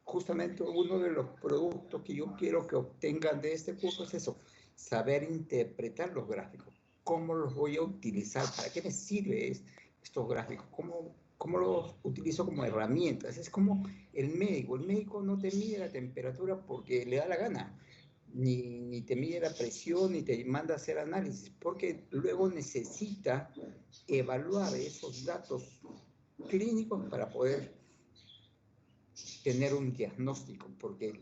Justamente uno de los productos que yo quiero que obtengan de este curso es eso, saber interpretar los gráficos. ¿Cómo los voy a utilizar? ¿Para qué me sirven estos gráficos? ¿Cómo los utilizo como herramientas? Es como el médico no te mide la temperatura porque le da la gana, ni te mide la presión, ni te manda a hacer análisis, porque luego necesita evaluar esos datos clínicos para poder tener un diagnóstico, porque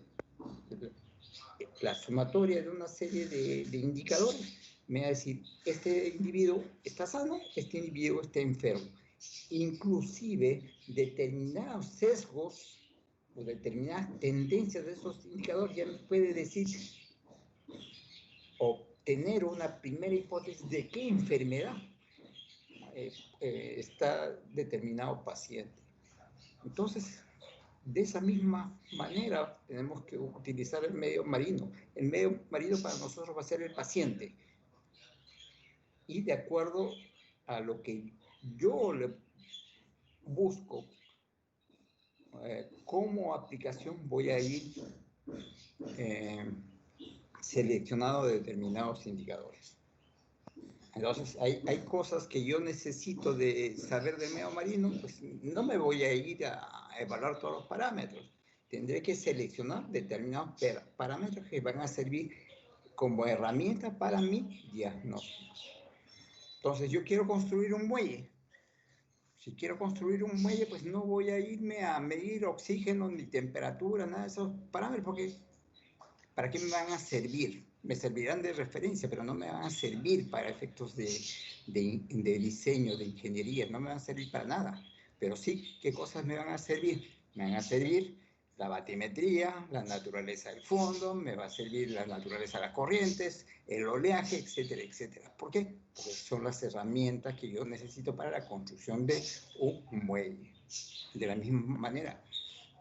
la sumatoria de una serie de indicadores me va a decir, este individuo está sano, este individuo está enfermo. Inclusive determinados sesgos o determinadas tendencias de esos indicadores ya nos puede decir o tener una primera hipótesis de qué enfermedad está determinado paciente. Entonces, de esa misma manera tenemos que utilizar el medio marino. El medio marino para nosotros va a ser el paciente. Y de acuerdo a lo que yo le busco como aplicación, voy a ir seleccionando determinados indicadores. Entonces, hay cosas que yo necesito de saber del medio marino, pues no me voy a ir a evaluar todos los parámetros. Tendré que seleccionar determinados parámetros que van a servir como herramienta para mi diagnóstico. Entonces, yo quiero construir un muelle. Si quiero construir un muelle, pues no voy a irme a medir oxígeno ni temperatura, nada de esos parámetros, porque ¿para qué me van a servir? Me servirán de referencia, pero no me van a servir para efectos de diseño, de ingeniería, no me van a servir para nada. Pero sí, ¿qué cosas me van a servir? Me van a servir la batimetría, la naturaleza del fondo, me va a servir la naturaleza de las corrientes, el oleaje, etcétera, etcétera. ¿Por qué? Porque son las herramientas que yo necesito para la construcción de un muelle. De la misma manera,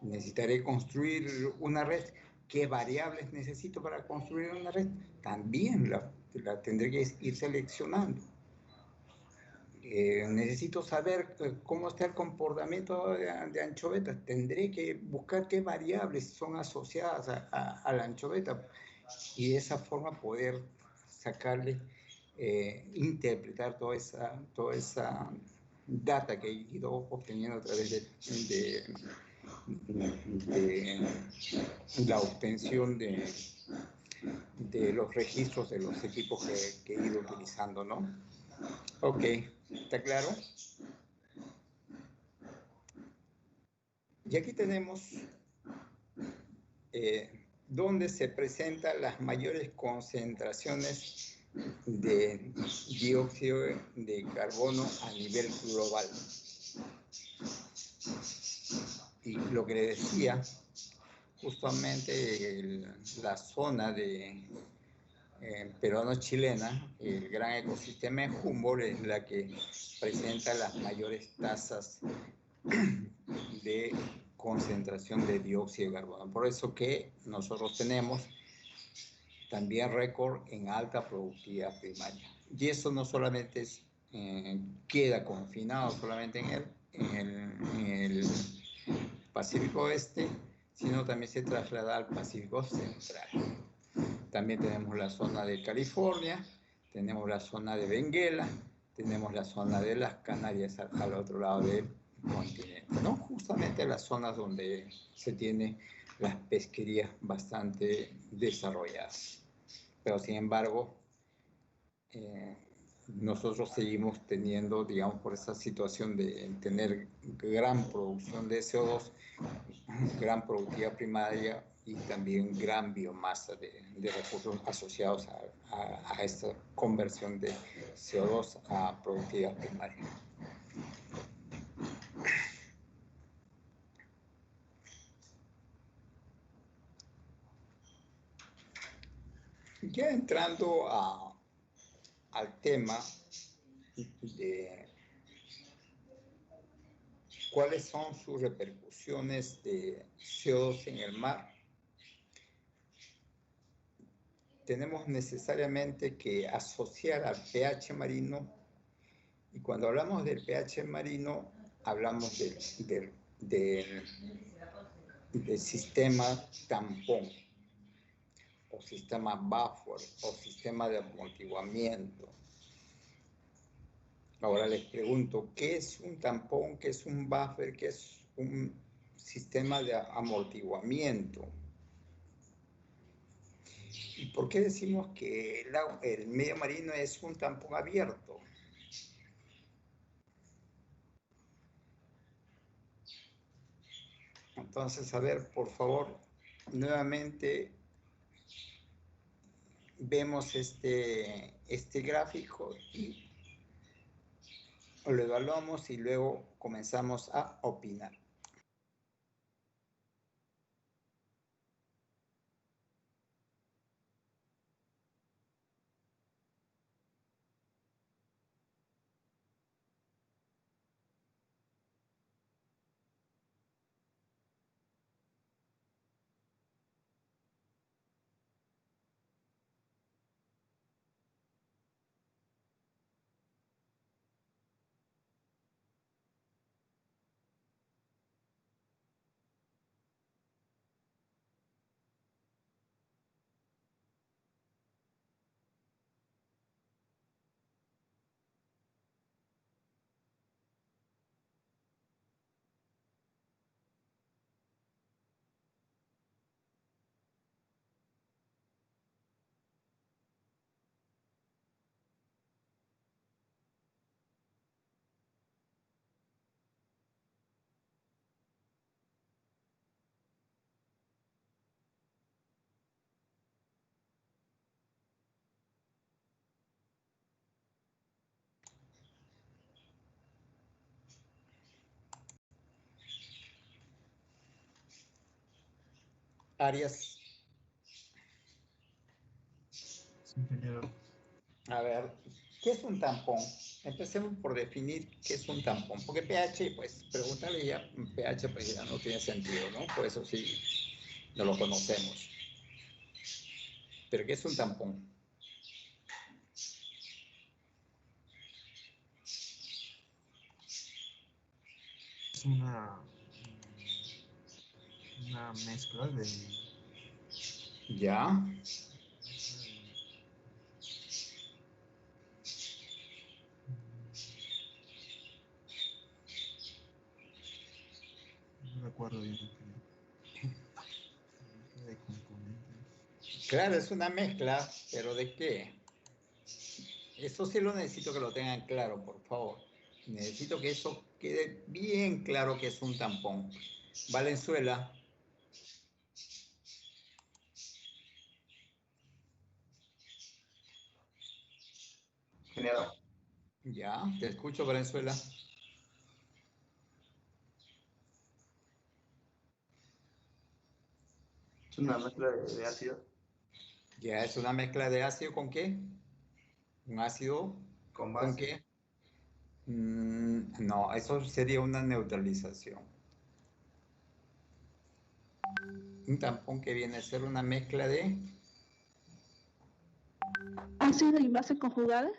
necesitaré construir una red. ¿Qué variables necesito para construir una red? También la tendré que ir seleccionando. Necesito saber cómo está el comportamiento de anchoveta. Tendré que buscar qué variables son asociadas a la anchoveta y de esa forma poder sacarle, interpretar toda esa data que he ido obteniendo a través de la obtención de los registros de los equipos que he ido utilizando, ¿no? Ok, ¿está claro? Y aquí tenemos donde se presentan las mayores concentraciones de dióxido de carbono a nivel global. Y lo que le decía, justamente la zona de peruano-chilena, el gran ecosistema de Humboldt, es la que presenta las mayores tasas de concentración de dióxido de carbono. Por eso que nosotros tenemos también récord en alta productividad primaria. Y eso no solamente queda confinado solamente en el Pacífico Oeste, sino también se traslada al Pacífico Central. También tenemos la zona de California, tenemos la zona de Benguela, tenemos la zona de las Canarias al otro lado del continente, ¿no? Justamente las zonas donde se tiene las pesquerías bastante desarrolladas. Pero sin embargo, nosotros seguimos teniendo, digamos, por esa situación de tener gran producción de CO2, gran productividad primaria y también gran biomasa de recursos asociados a esta conversión de CO2 a productividad primaria. Ya entrando al tema de cuáles son sus repercusiones de CO2 en el mar, tenemos necesariamente que asociar al pH marino, y cuando hablamos del pH marino, hablamos del sistema tampón, o sistema buffer, o sistema de amortiguamiento. Ahora les pregunto, ¿qué es un tampón? ¿Qué es un buffer? ¿Qué es un sistema de amortiguamiento? ¿Y por qué decimos que el medio marino es un tampón abierto? Entonces, a ver, por favor, nuevamente vemos este gráfico y lo evaluamos y luego comenzamos a opinar. Arias. Sí, ingeniero. A ver, ¿qué es un tampón? Empecemos por definir qué es un tampón, porque pH, pues, preguntarle ya pH, pues ya no tiene sentido, ¿no? Por eso sí, no lo conocemos. Pero ¿qué es un tampón? es una mezcla de... ¿Ya? No recuerdo bien. De componentes. Claro, es una mezcla, pero ¿de qué? Eso sí lo necesito que lo tengan claro, por favor. Necesito que eso quede bien claro que es un tampón. Valenzuela. Ingeniero, Ya, te escucho, Valenzuela. es una mezcla de ácido Ya, es una mezcla de ácido con qué? ¿Un ácido con con base. qué? No, eso sería una neutralización. Un tampón que viene a ser una mezcla de... ¿Ácido y base conjugada?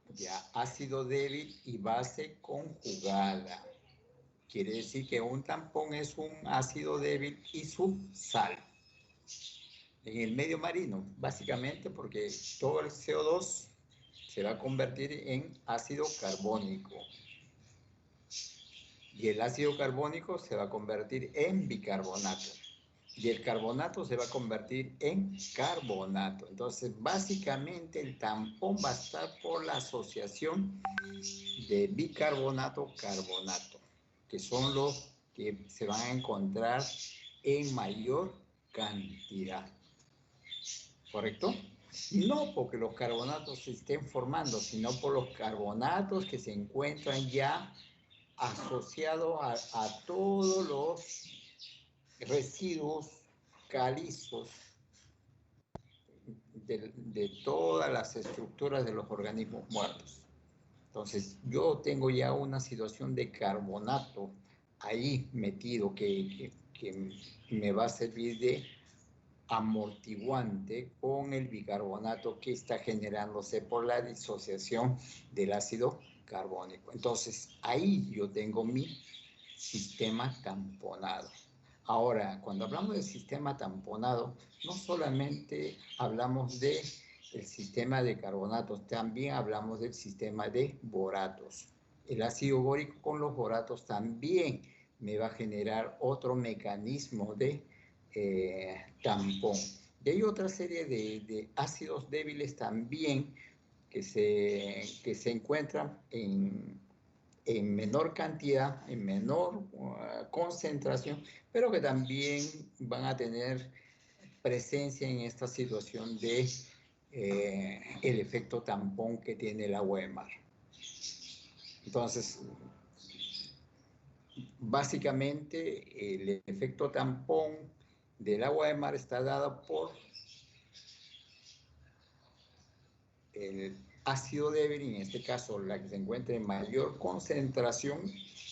Ya, ácido débil y base conjugada. Quiere decir que un tampón es un ácido débil y su sal. En el medio marino, básicamente porque todo el CO2 se va a convertir en ácido carbónico. Y el ácido carbónico se va a convertir en bicarbonato. Y el carbonato se va a convertir en carbonato. Entonces, básicamente el tampón va a estar por la asociación de bicarbonato-carbonato, que son los que se van a encontrar en mayor cantidad. ¿Correcto? No porque los carbonatos se estén formando, sino por los carbonatos que se encuentran ya asociados a todos los residuos calizos de todas las estructuras de los organismos muertos. Entonces, yo tengo ya una situación de carbonato ahí metido que me va a servir de amortiguante con el bicarbonato que está generándose por la disociación del ácido carbónico. Entonces, ahí yo tengo mi sistema tamponado. Ahora, cuando hablamos del sistema tamponado, no solamente hablamos del sistema de carbonatos, también hablamos del sistema de boratos. El ácido bórico con los boratos también me va a generar otro mecanismo de tampón. Y hay otra serie de ácidos débiles también que se encuentran en menor cantidad, en menor concentración, pero que también van a tener presencia en esta situación de el efecto tampón que tiene el agua de mar. Entonces, básicamente el efecto tampón del agua de mar está dado por el ácido débil, en este caso la que se encuentra en mayor concentración,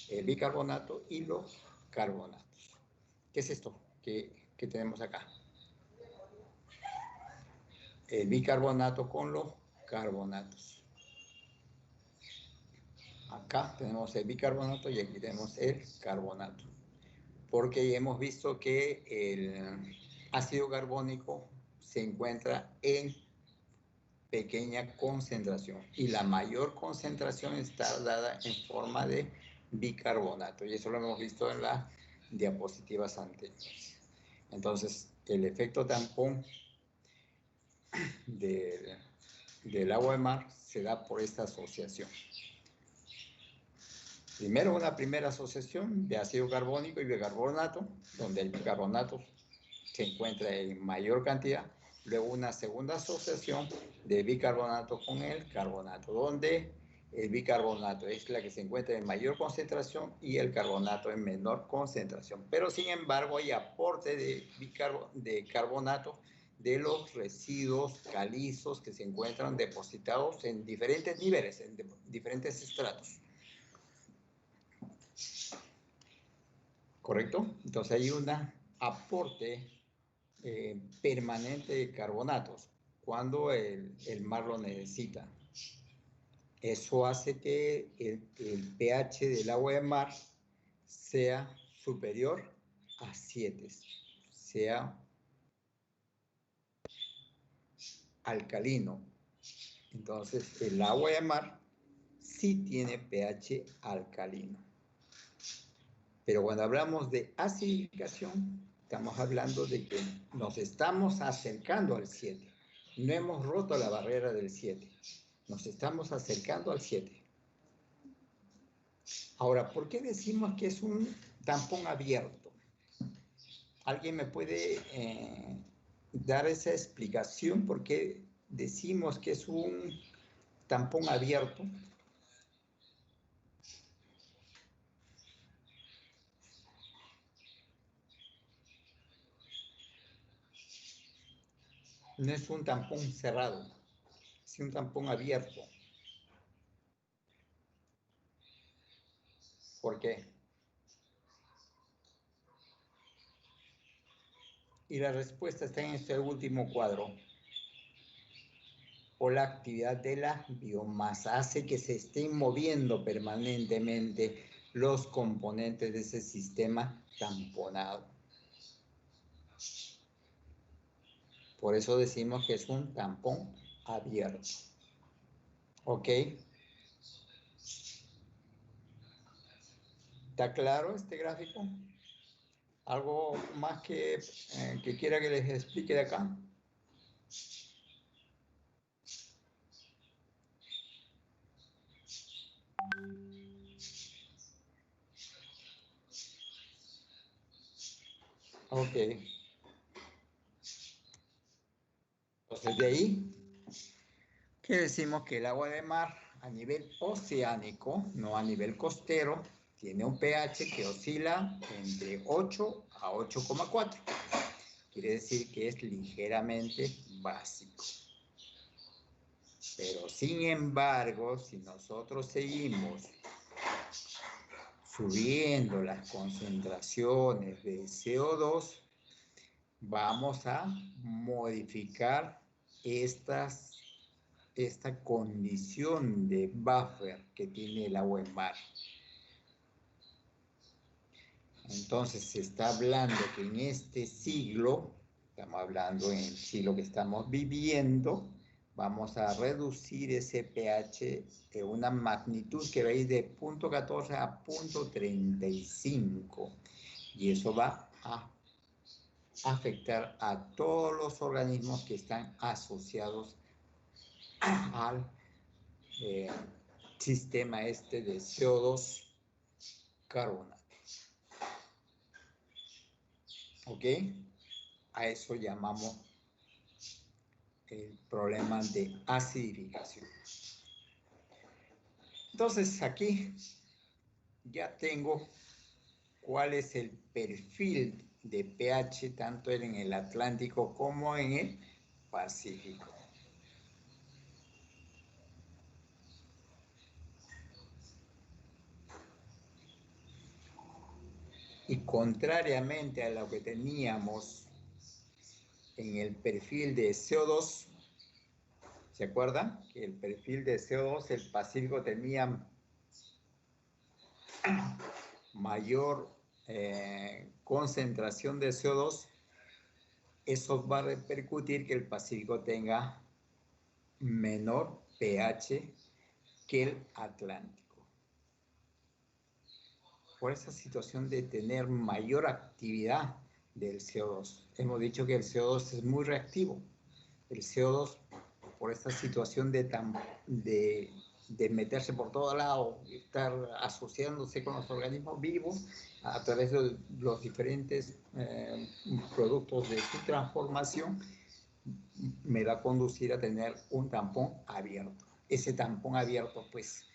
el bicarbonato y los carbonatos. ¿Qué es esto que tenemos acá? El bicarbonato con los carbonatos. Acá tenemos el bicarbonato y aquí tenemos el carbonato. Porque hemos visto que el ácido carbónico se encuentra en pequeña concentración y la mayor concentración está dada en forma de bicarbonato y eso lo hemos visto en las diapositivas anteriores. Entonces, el efecto tampón del agua de mar se da por esta asociación. Primero, una primera asociación de ácido carbónico y bicarbonato, donde el bicarbonato se encuentra en mayor cantidad. Luego una segunda asociación de bicarbonato con el carbonato, donde el bicarbonato es la que se encuentra en mayor concentración y el carbonato en menor concentración. Pero sin embargo hay aporte de carbonato de los residuos calizos que se encuentran depositados en diferentes niveles, en diferentes estratos. ¿Correcto? Entonces hay un aporte permanente de carbonatos cuando el mar lo necesita. Eso hace que el pH del agua de mar sea superior a 7, sea alcalino. Entonces, el agua de mar sí tiene pH alcalino. Pero cuando hablamos de acidificación, estamos hablando de que nos estamos acercando al 7. No hemos roto la barrera del 7. Nos estamos acercando al 7. Ahora, ¿por qué decimos que es un tampón abierto? ¿Alguien me puede dar esa explicación? ¿Por qué decimos que es un tampón abierto? No es un tampón cerrado, es un tampón abierto. ¿Por qué? Y la respuesta está en este último cuadro. O la actividad de la biomasa hace que se estén moviendo permanentemente los componentes de ese sistema tamponado. Por eso decimos que es un tampón abierto. ¿Ok? ¿Está claro este gráfico? ¿Algo más que quiera que les explique de acá? Ok. Entonces de ahí, que decimos que el agua de mar a nivel oceánico, no a nivel costero, tiene un pH que oscila entre 8 a 8,4. Quiere decir que es ligeramente básico. Pero sin embargo, si nosotros seguimos subiendo las concentraciones de CO2, vamos a modificar esta condición de buffer que tiene el agua en mar. Entonces se está hablando que en este siglo, estamos hablando en el siglo que estamos viviendo, vamos a reducir ese pH de una magnitud que va a ir de 0.14 a 0.35. Y eso va a afectar a todos los organismos que están asociados al sistema este de CO2 carbonato. ¿Ok? A eso llamamos el problema de acidificación. Entonces aquí ya tengo cuál es el perfil de pH tanto en el Atlántico como en el Pacífico. Y contrariamente a lo que teníamos en el perfil de CO2, ¿se acuerdan? Que el perfil de CO2, el Pacífico tenía mayor concentración de CO2, eso va a repercutir que el Pacífico tenga menor pH que el Atlántico. Por esa situación de tener mayor actividad del CO2. Hemos dicho que el CO2 es muy reactivo. El CO2, por esta situación de meterse por todo lado, estar asociándose con los organismos vivos a través de los diferentes productos de su transformación, me va a conducir a tener un tampón abierto. Ese tampón abierto, pues,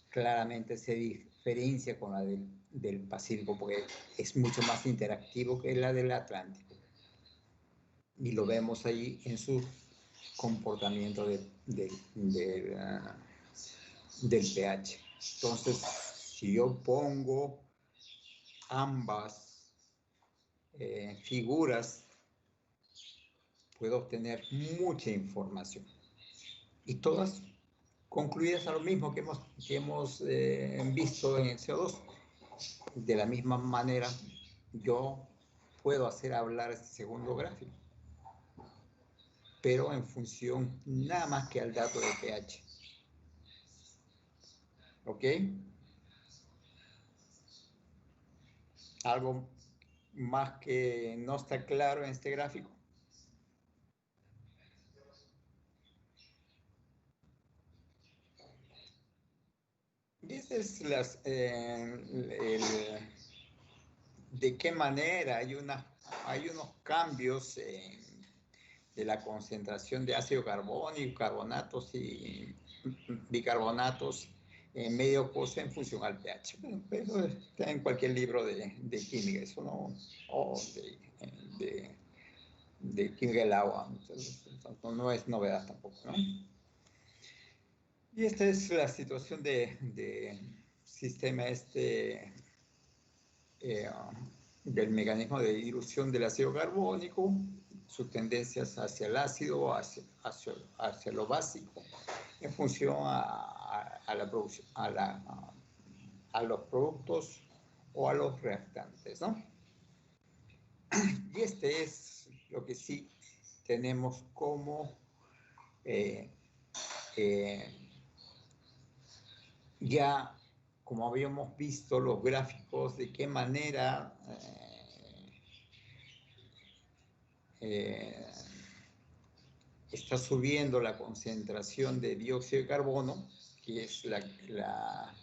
claramente se diferencia con la del Pacífico porque es mucho más interactivo que la del Atlántico. Y lo vemos ahí en su comportamiento del pH. Entonces, si yo pongo ambas figuras, puedo obtener mucha información. Y todas concluidas a lo mismo que hemos visto en el CO2. de la misma manera, yo puedo hacer hablar este segundo gráfico, pero en función nada más que al dato de pH. ¿Ok? ¿Algo más que no está claro en este gráfico? Y este es de qué manera hay unos cambios de la concentración de ácido carbónico, carbonatos y bicarbonatos en medio aquoso en función al pH. Bueno, pero está en cualquier libro de química, eso no, o de química del agua, entonces, no es novedad tampoco, ¿no? Y esta es la situación de sistema del mecanismo de dilución del ácido carbónico, sus tendencias hacia el ácido, hacia lo básico, en función a la producción, a los productos o a los reactantes, ¿no? Y este es lo que sí tenemos como ya, como habíamos visto los gráficos, de qué manera está subiendo la concentración de dióxido de carbono, que es la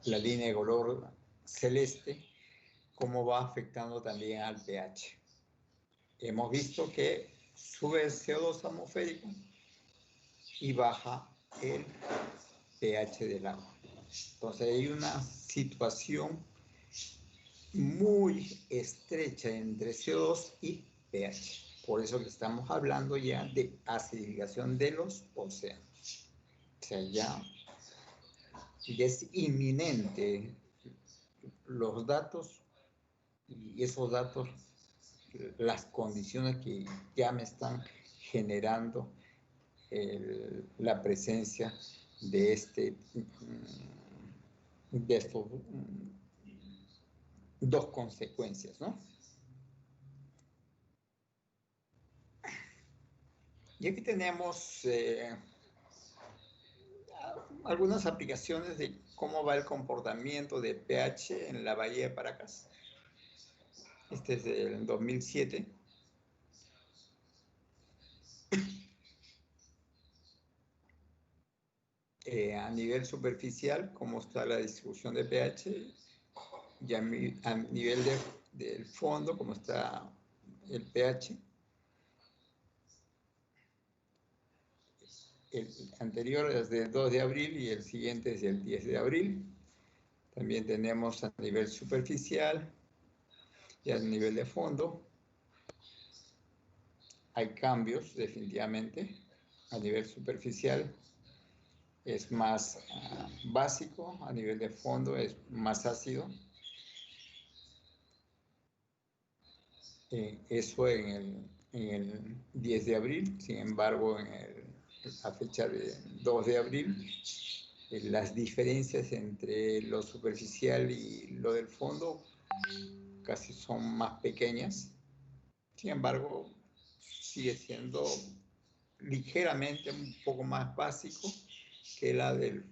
línea de color celeste, cómo va afectando también al pH. Hemos visto que sube el CO2 atmosférico y baja el pH del agua. Entonces hay una situación muy estrecha entre CO2 y pH. Por eso que estamos hablando ya de acidificación de los océanos. O sea, ya es inminente los datos, y esos datos, las condiciones que ya me están generando la presencia de estos dos consecuencias, ¿no? Y aquí tenemos algunas aplicaciones de cómo va el comportamiento de pH en la bahía de Paracas. Este es del 2007. A nivel superficial, cómo está la distribución de pH, y a nivel del fondo, cómo está el pH. El anterior es del 2 de abril y el siguiente es del 10 de abril. También tenemos a nivel superficial y a nivel de fondo. Hay cambios, definitivamente. A nivel superficial es más básico, a nivel de fondo es más ácido. Eso en el 10 de abril, sin embargo, la fecha de 2 de abril, las diferencias entre lo superficial y lo del fondo casi son más pequeñas. Sin embargo, sigue siendo ligeramente un poco más básico que la del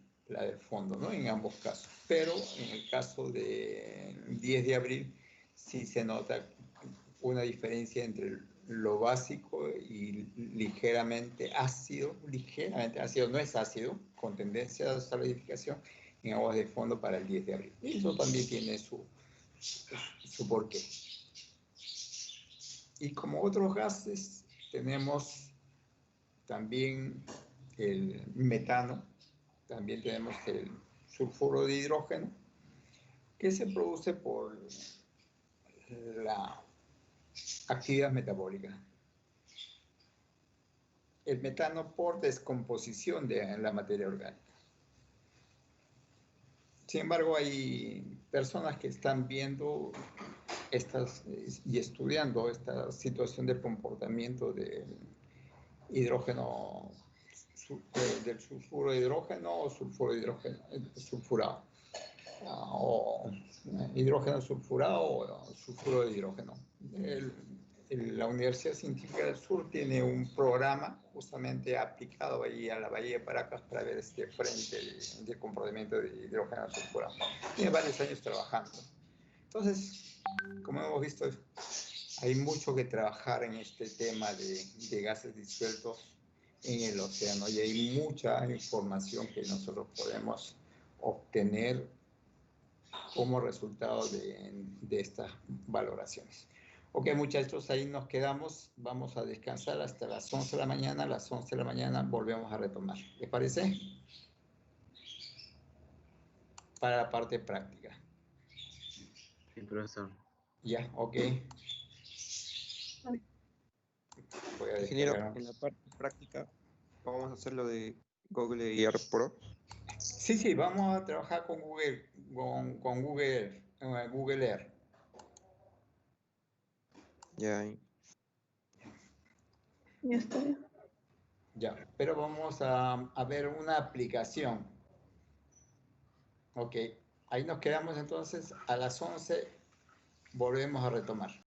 fondo, ¿no? En ambos casos. Pero en el caso del 10 de abril sí se nota una diferencia entre lo básico y ligeramente ácido, no es ácido, con tendencia a salidificación en aguas de fondo para el 10 de abril. Y eso también tiene su porqué. Y como otros gases, tenemos también el metano, también tenemos el sulfuro de hidrógeno, que se produce por la actividad metabólica. El metano por descomposición de la materia orgánica. Sin embargo, hay personas que están viendo y estudiando esta situación del comportamiento del hidrógeno del sulfuro de hidrógeno o sulfuro de hidrógeno sulfurado. O hidrógeno sulfurado o sulfuro de hidrógeno. La Universidad Científica del Sur tiene un programa justamente aplicado ahí a la Bahía de Paracas para ver este frente de comportamiento de hidrógeno sulfurado. Tiene varios años trabajando. Entonces, como hemos visto, hay mucho que trabajar en este tema de gases disueltos en el océano y hay mucha información que nosotros podemos obtener como resultado de estas valoraciones. Ok, muchachos, ahí nos quedamos. Vamos a descansar hasta las 11 de la mañana. A las 11 de la mañana volvemos a retomar. ¿Les parece? Para la parte práctica. Sí, profesor. Ya, ok. Voy a Ingeniero, descargar. en la parte práctica vamos a hacer lo de Google Earth Pro. Sí, vamos a trabajar con Google, con Google Earth. Ya, Ya estoy. Ya, pero vamos a ver una aplicación. Ok, ahí nos quedamos entonces. A las 11 volvemos a retomar.